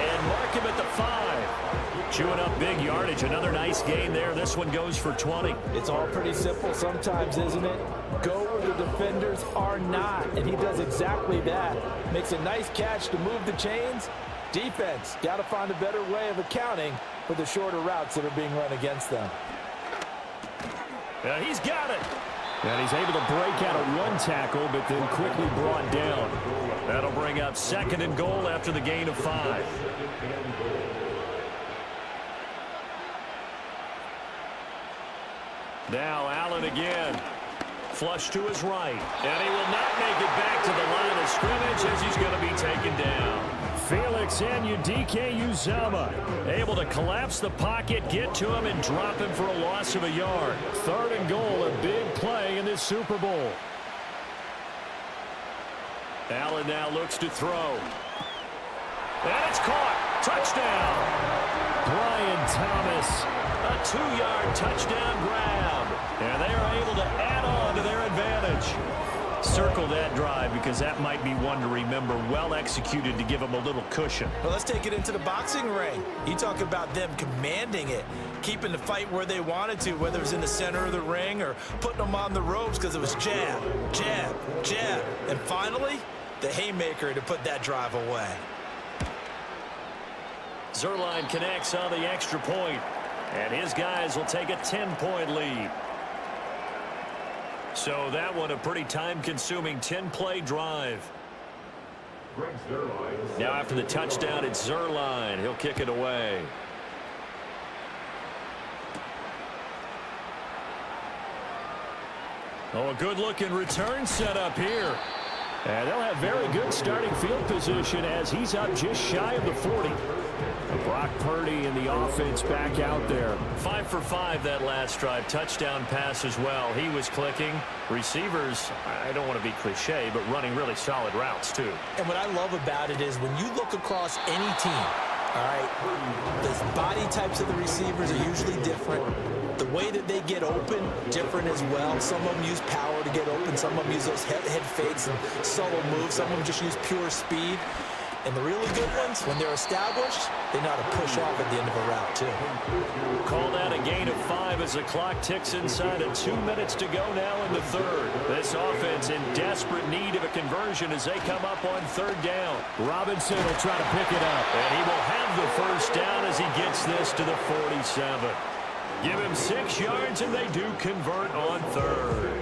[SPEAKER 7] and mark him at the 5. Chewing up big yardage. Another nice gain there. This one goes for 20.
[SPEAKER 9] It's all pretty simple sometimes, isn't it? Go where the defenders are not, and he does exactly that. Makes a nice catch to move the chains. Defense, got to find a better way of accounting for the shorter routes that are being run against them.
[SPEAKER 7] Yeah, he's got it. And he's able to break out of one tackle, but then quickly brought down. That'll bring up 2nd and goal after the gain of 5. Now Allen again. Flush to his right. And he will not make it back to the line of scrimmage as he's going to be taken down. Felix Anudike Uzama able to collapse the pocket, get to him, and drop him for a loss of a yard. 3rd and goal, a big play in this Super Bowl. Allen now looks to throw. And it's caught. Touchdown. Brian Thomas, a 2-yard touchdown grab. And they are able to add on to their advantage. Circle that drive because that might be one to remember. Well executed to give them a little cushion.
[SPEAKER 8] Well, let's take it into the boxing ring. You talk about them commanding it, keeping the fight where they wanted to, whether it was in the center of the ring or putting them on the ropes because it was jab, jab, jab. And finally, the haymaker to put that drive away.
[SPEAKER 7] Zuerlein connects on the extra point, and his guys will take a 10-point lead. So that one a pretty time-consuming 10-play drive. Now after the touchdown, it's Zuerlein. He'll kick it away. Oh, a good-looking return set up here. And they'll have very good starting field position as he's up just shy of the 40. Brock Purdy and the offense back out there. 5 for 5 that last drive. Touchdown pass as well. He was clicking. Receivers, I don't want to be cliche, but running really solid routes too.
[SPEAKER 8] And what I love about it is when you look across any team, all right, the body types of the receivers are usually different. The way that they get open, different as well. Some of them use power to get open. Some of them use those head fakes and subtle moves. Some of them just use pure speed. And the really good ones, when they're established, they know how to push off at the end of a route, too.
[SPEAKER 7] Call that a gain of 5 as the clock ticks inside of 2 minutes to go now in the 3rd. This offense in desperate need of a conversion as they come up on 3rd down. Robinson will try to pick it up. And he will have the 1st down as he gets this to the 47. Give him 6 yards, and they do convert on 3rd.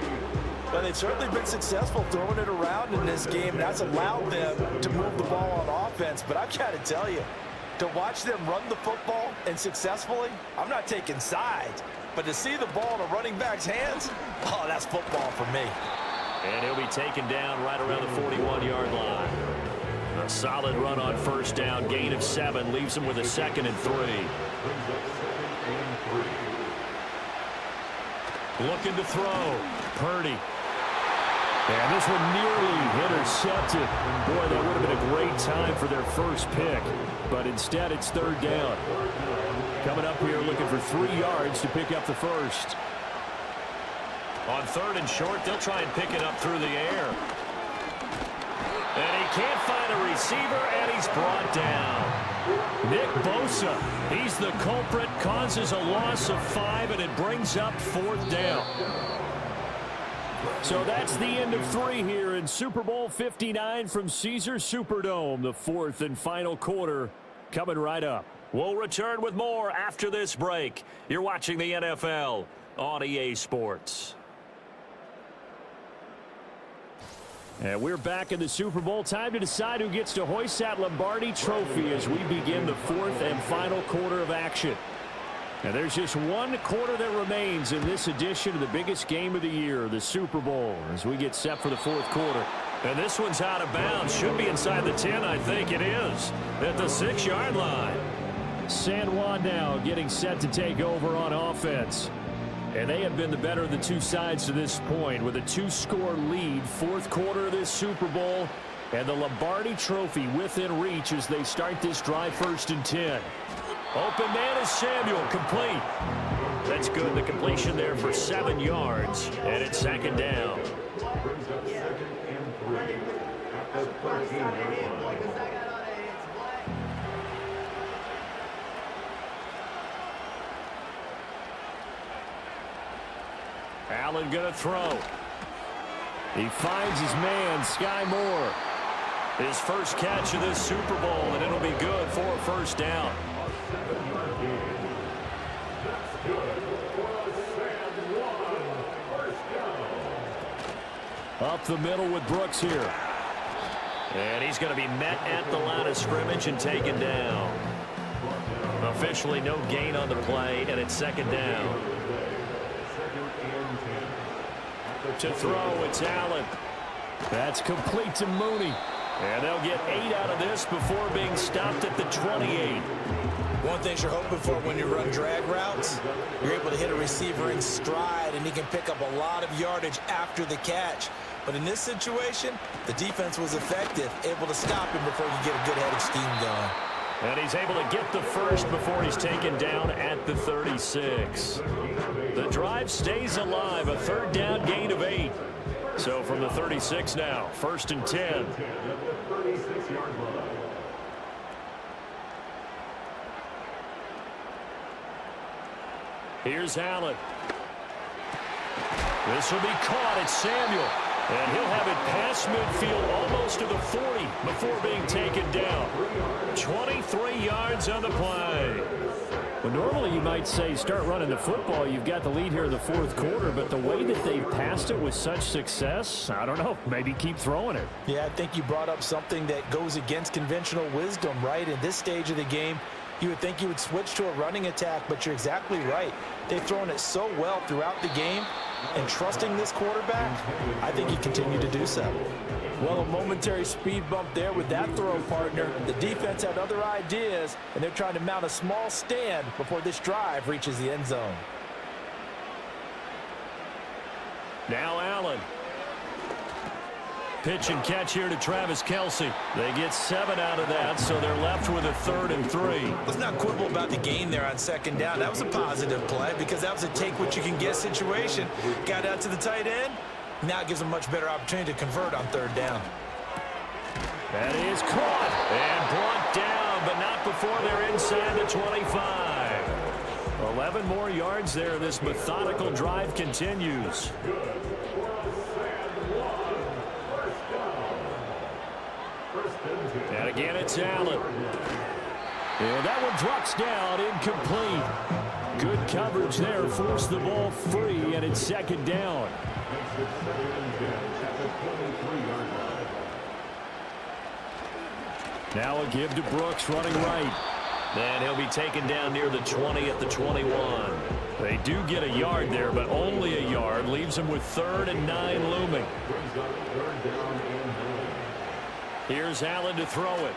[SPEAKER 9] Well, they've certainly been successful throwing it around in this game, and that's allowed them to move the ball on offense. But I've got to tell you, to watch them run the football and successfully, I'm not taking sides. But to see the ball in a running back's hands, oh, that's football for me.
[SPEAKER 7] And he'll be taken down right around the 41-yard line. A solid run on 1st down, gain of 7, leaves him with a 2nd and 3. Looking to throw. Purdy. And this one nearly intercepted. Boy, that would have been a great time for their first pick. But instead, it's 3rd down. Coming up here looking for 3 yards to pick up the 1st. On 3rd and short, they'll try and pick it up through the air. And he can't find a receiver, and he's brought down. Nick Bosa, he's the culprit, causes a loss of 5, and it brings up 4th down. So that's the end of 3 here in Super Bowl 59 from Caesars Superdome. The 4th and final quarter coming right up. We'll return with more after this break. You're watching the NFL on EA Sports. And we're back in the Super Bowl. Time to decide who gets to hoist that Lombardi trophy as we begin the 4th and final quarter of action. And there's just 1 quarter that remains in this edition of the biggest game of the year, the Super Bowl, as we get set for the 4th quarter. And this one's out of bounds. Should be inside the 10, I think it is, at the 6-yard line. San Juan now getting set to take over on offense. And they have been the better of the two sides to this point with a 2-score lead. Fourth quarter of this Super Bowl. And the Lombardi Trophy within reach as they start this drive 1st and 10. Open man is Samuel, complete. That's good, the completion there for 7 yards. And it's 2nd down. Allen gonna throw. He finds his man, Sky Moore. His first catch of this Super Bowl, and it'll be good for a 1st down. Up the middle with Brooks here. And he's going to be met at the line of scrimmage and taken down. Officially no gain on the play, and it's 2nd down. To throw, it's Allen. That's complete to Mooney. And they'll get 8 out of this before being stopped at the 28.
[SPEAKER 8] One thing you're hoping for when you run drag routes, you're able to hit a receiver in stride, and he can pick up a lot of yardage after the catch. But in this situation, the defense was effective, able to stop him before you get a good head of steam going.
[SPEAKER 7] And he's able to get the first before he's taken down at the 36. The drive stays alive, a 3rd down gain of 8. So from the 36 now, 1st and 10. Here's Allen. This will be caught. It's Samuel. And he'll have it past midfield almost to the 40 before being taken down. 23 yards on the play. Well, normally you might say start running the football. You've got the lead here in the 4th quarter, but the way that they've passed it with such success, I don't know, maybe keep throwing it.
[SPEAKER 8] Yeah, I think you brought up something that goes against conventional wisdom, right? In this stage of the game, you would think you would switch to a running attack, but you're exactly right. They've thrown it so well throughout the game, and trusting this quarterback, I think he continued to do so.
[SPEAKER 9] Well, a momentary speed bump there with that throw, partner. The defense had other ideas, and they're trying to mount a small stand before this drive reaches the end zone.
[SPEAKER 7] Now Allen. Pitch and catch here to Travis Kelce. They get 7 out of that, so they're left with a 3rd and 3.
[SPEAKER 8] Let's not quibble about the gain there on 2nd down. That was a positive play because that was a take-what-you-can-get situation. Got out to the tight end. Now it gives them a much better opportunity to convert on 3rd down.
[SPEAKER 7] That is caught and brought down, but not before they're inside the 25. 11 more yards there. This methodical drive continues. And again, it's Allen. And that one drops down, incomplete. Good coverage there, forced the ball free, and it's 2nd down. Now a give to Brooks running right. And he'll be taken down near the 20 at the 21. They do get a yard there, but only a yard. Leaves them with 3rd and 9 looming. Here's Allen to throw it.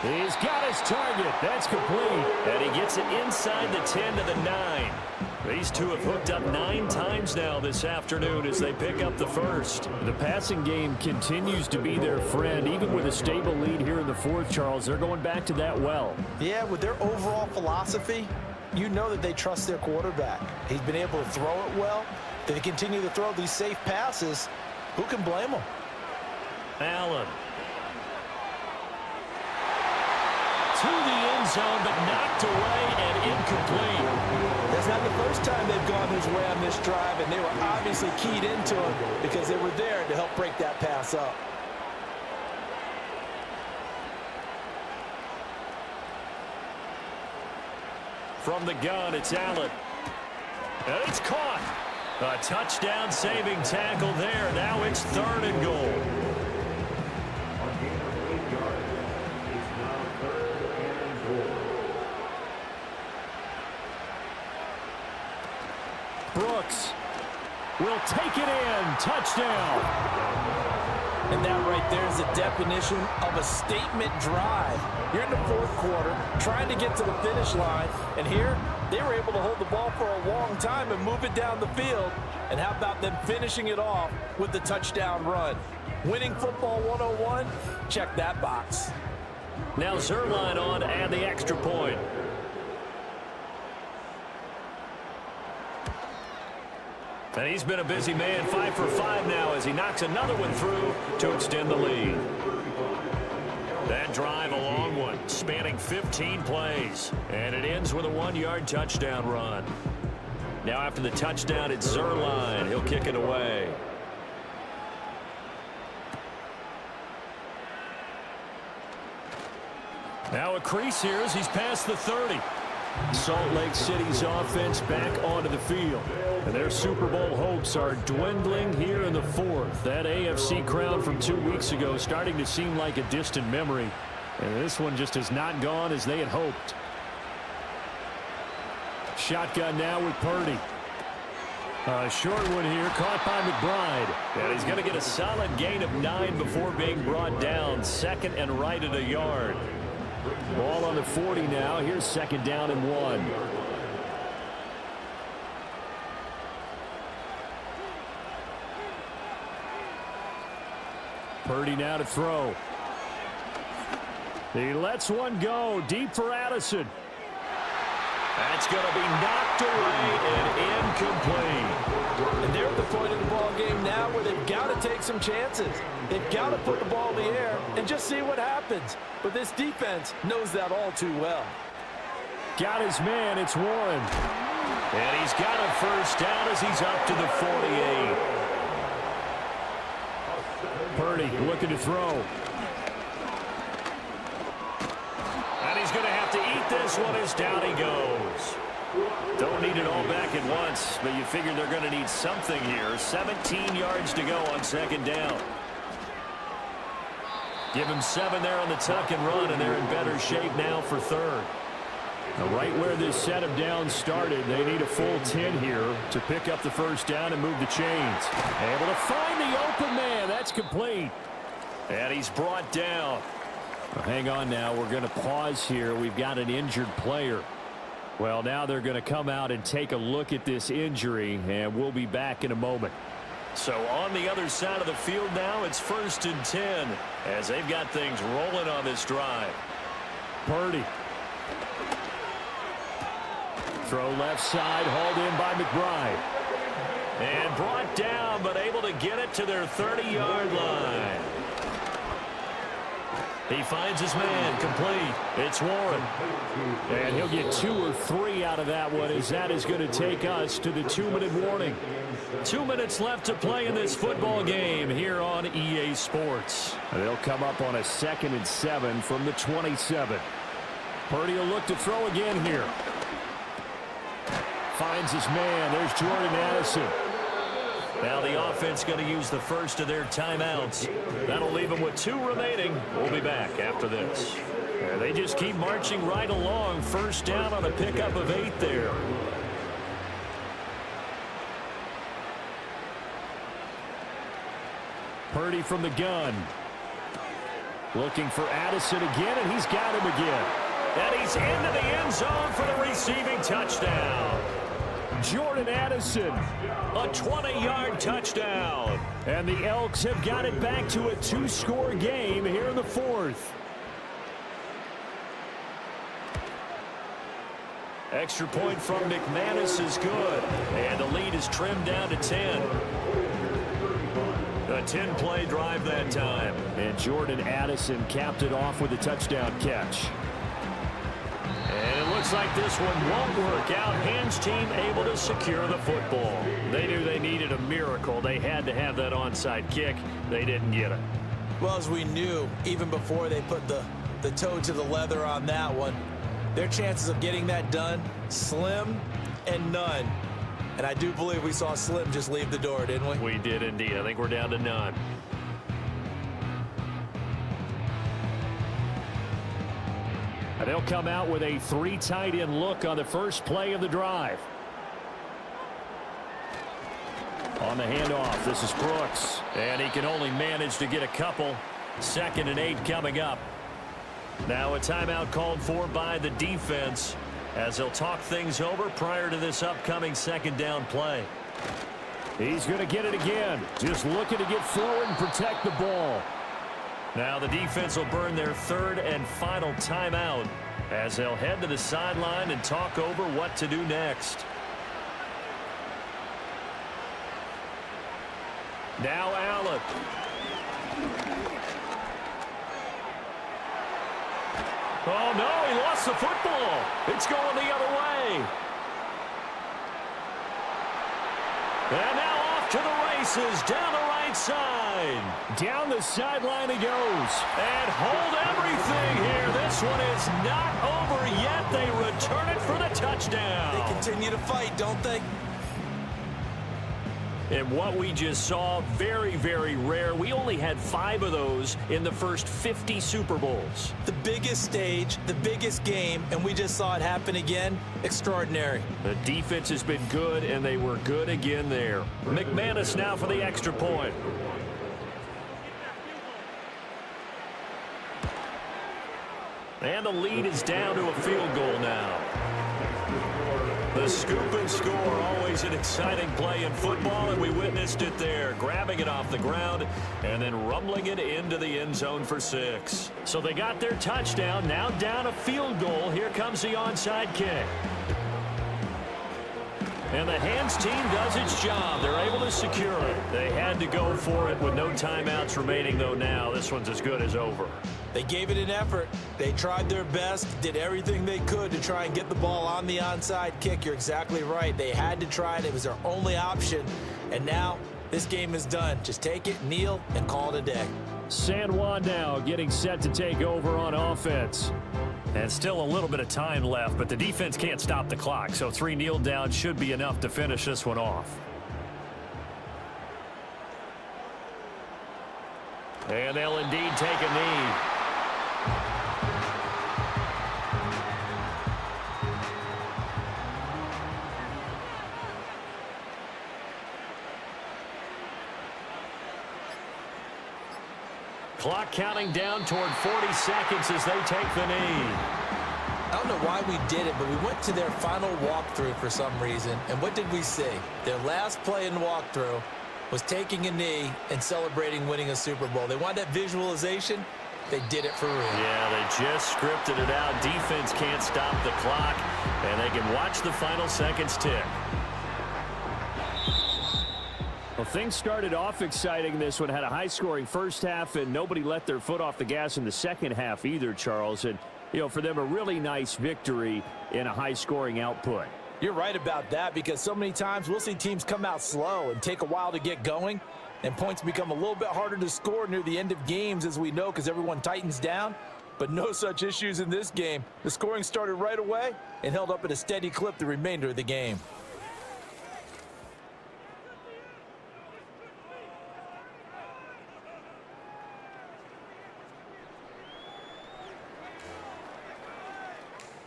[SPEAKER 7] He's got his target. That's complete. And he gets it inside the 10 to the 9. These two have hooked up 9 times now this afternoon as they pick up the first. The passing game continues to be their friend. Even with a stable lead here in the 4th, Charles, they're going back to that well.
[SPEAKER 8] Yeah, with their overall philosophy, you know that they trust their quarterback. He's been able to throw it well. They continue to throw these safe passes. Who can blame them?
[SPEAKER 7] Allen. To the end zone, but knocked away and incomplete.
[SPEAKER 9] That's not the first time they've gone his way on this drive, and they were obviously keyed into it because they were there to help break that pass up.
[SPEAKER 7] From the gun, it's Allen. And it's caught. A touchdown-saving tackle there. Now it's 3rd and goal. Brooks will take it in. Touchdown.
[SPEAKER 9] And that right there is the definition of a statement drive. You're in the fourth quarter, trying to get to the finish line, and here, they were able to hold the ball for a long time and move it down the field. And how about them finishing it off with the touchdown run? Winning football 101, check that box.
[SPEAKER 7] Now Zerline on to add the extra point. And he's been a busy man, 5 for 5 now as he knocks another one through to extend the lead. That drive, a long one, spanning 15 plays. And it ends with a 1-yard touchdown run. Now after the touchdown, it's Zerline. He'll kick it away. Now a crease here as he's past the 30. Salt Lake City's offense back onto the field. And their Super Bowl hopes are dwindling here in the fourth. That AFC crown from 2 weeks ago starting to seem like a distant memory. And this one just has not gone as they had hoped. Shotgun now with Purdy. A short one here, caught by McBride. And he's going to get a solid gain of 9 before being brought down. Second and right at a yard. Ball on the 40 now. Here's second down and 1. Purdy now to throw. He lets one go deep for Addison. That's going to be knocked away and incomplete.
[SPEAKER 9] And they're at the point of the ball game now where they've got to take some chances. They've got to put the ball in the air and just see what happens. But this defense knows that all too well.
[SPEAKER 7] Got his man. It's Warren. And he's got a first down as he's up to the 48. Purdy looking to throw. And he's going to have to eat this one as down he goes. Don't need it all back at once, but you figure they're going to need something here. 17 yards to go on second down. Give him 7 there on the tuck and run, and they're in better shape now for third. Now right where this set of downs started, they need a full 10 here to pick up the first down and move the chains. Able to find the open man. That's complete. And he's brought down. Well, hang on now. We're going to pause here. We've got an injured player. Well, now they're going to come out and take a look at this injury, and we'll be back in a moment. So on the other side of the field now, it's 1st and 10 as they've got things rolling on this drive. Purdy. Throw left side, hauled in by McBride. And brought down, but able to get it to their 30-yard line. He finds his man, complete. It's Warren. And he'll get 2 or 3 out of that one as that is going to take us to the 2-minute warning. 2 minutes left to play in this football game here on EA Sports. And they'll come up on a 2nd and 7 from the 27. Purdy will look to throw again here. Finds his man. There's Jordan Addison. Now the offense going to use the first of their timeouts. That'll leave them with 2 remaining. We'll be back after this. And they just keep marching right along. First down on a pickup of 8 there. Purdy from the gun. Looking for Addison again, and he's got him again. And he's into the end zone for the receiving touchdown. Jordan Addison, a 20-yard touchdown. And the Elks have got it back to a 2-score game here in the fourth. Extra point from McManus is good. And the lead is trimmed down to 10. A 10-play drive that time. And Jordan Addison capped it off with a touchdown catch. And it looks like this one won't work out. Hans team able to secure the football. They knew they needed a miracle. They had to have that onside kick. They didn't get it.
[SPEAKER 8] Well, as we knew, even before they put the toe to the leather on that one, their chances of getting that done, slim and none. And I do believe we saw Slim just leave the door, didn't we?
[SPEAKER 7] We did indeed. I think we're down to none. And they'll come out with a 3 tight end look on the first play of the drive. On the handoff, this is Brooks. And he can only manage to get a couple. 2nd and 8 coming up. Now a timeout called for by the defense as they'll talk things over prior to this upcoming 2nd down play. He's going to get it again. Just looking to get forward and protect the ball. Now the defense will burn their 3rd and final timeout as they'll head to the sideline and talk over what to do next. Now Allen. Oh, no, he lost the football. It's going the other way. And now off to the races down the right side. Down the sideline he goes. And hold everything here. This one is not over yet. They return it for the touchdown.
[SPEAKER 8] They continue to fight, don't they?
[SPEAKER 7] And what we just saw, very, very rare. We only had 5 of those in the first 50 Super Bowls.
[SPEAKER 8] The biggest stage, the biggest game, and we just saw it happen again. Extraordinary.
[SPEAKER 7] The defense has been good, and they were good again there. McManus now for the extra point. And the lead is down to a field goal now. The scoop and score, always an exciting play in football, and we witnessed it there. Grabbing it off the ground and then rumbling it into the end zone for 6. So they got their touchdown, now down a field goal. Here comes the onside kick. And the hands team does its job. They're able to secure it. They had to go for it with no timeouts remaining, though, now. This one's as good as over.
[SPEAKER 8] They gave it an effort. They tried their best, did everything they could to try and get the ball on the onside kick. You're exactly right. They had to try it. It was their only option. And now this game is done. Just take it, kneel, and call it a day.
[SPEAKER 7] San Juan now getting set to take over on offense. And still a little bit of time left, but the defense can't stop the clock. So 3 kneel downs should be enough to finish this one off. And they'll indeed take a knee. Clock counting down toward 40 seconds as they take the knee.
[SPEAKER 8] I don't know why we did it, but we went to their final walkthrough for some reason. And what did we see? Their last play in walkthrough was taking a knee and celebrating winning a Super Bowl. They wanted that visualization. They did it for real.
[SPEAKER 7] Yeah, they just scripted it out. Defense can't stop the clock, and they can watch the final seconds tick. Well, things started off exciting. This one had a high-scoring first half, and nobody let their foot off the gas in the second half either, Charles. And, you know, for them, a really nice victory in a high-scoring output.
[SPEAKER 8] You're right about that, because so many times we'll see teams come out slow and take a while to get going, and points become a little bit harder to score near the end of games, as we know, because everyone tightens down. But no such issues in this game. The scoring started right away and held up at a steady clip the remainder of the game.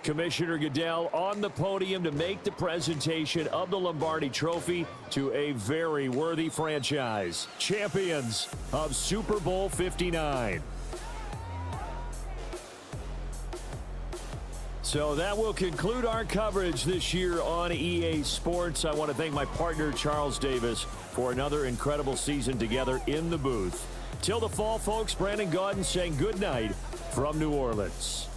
[SPEAKER 7] Commissioner Goodell on the podium to make the presentation of the Lombardi Trophy to a very worthy franchise. Champions of Super Bowl 59. So that will conclude our coverage this year on EA Sports. I want to thank my partner, Charles Davis, for another incredible season together in the booth. Till the fall, folks, Brandon Gaudin saying good night from New Orleans.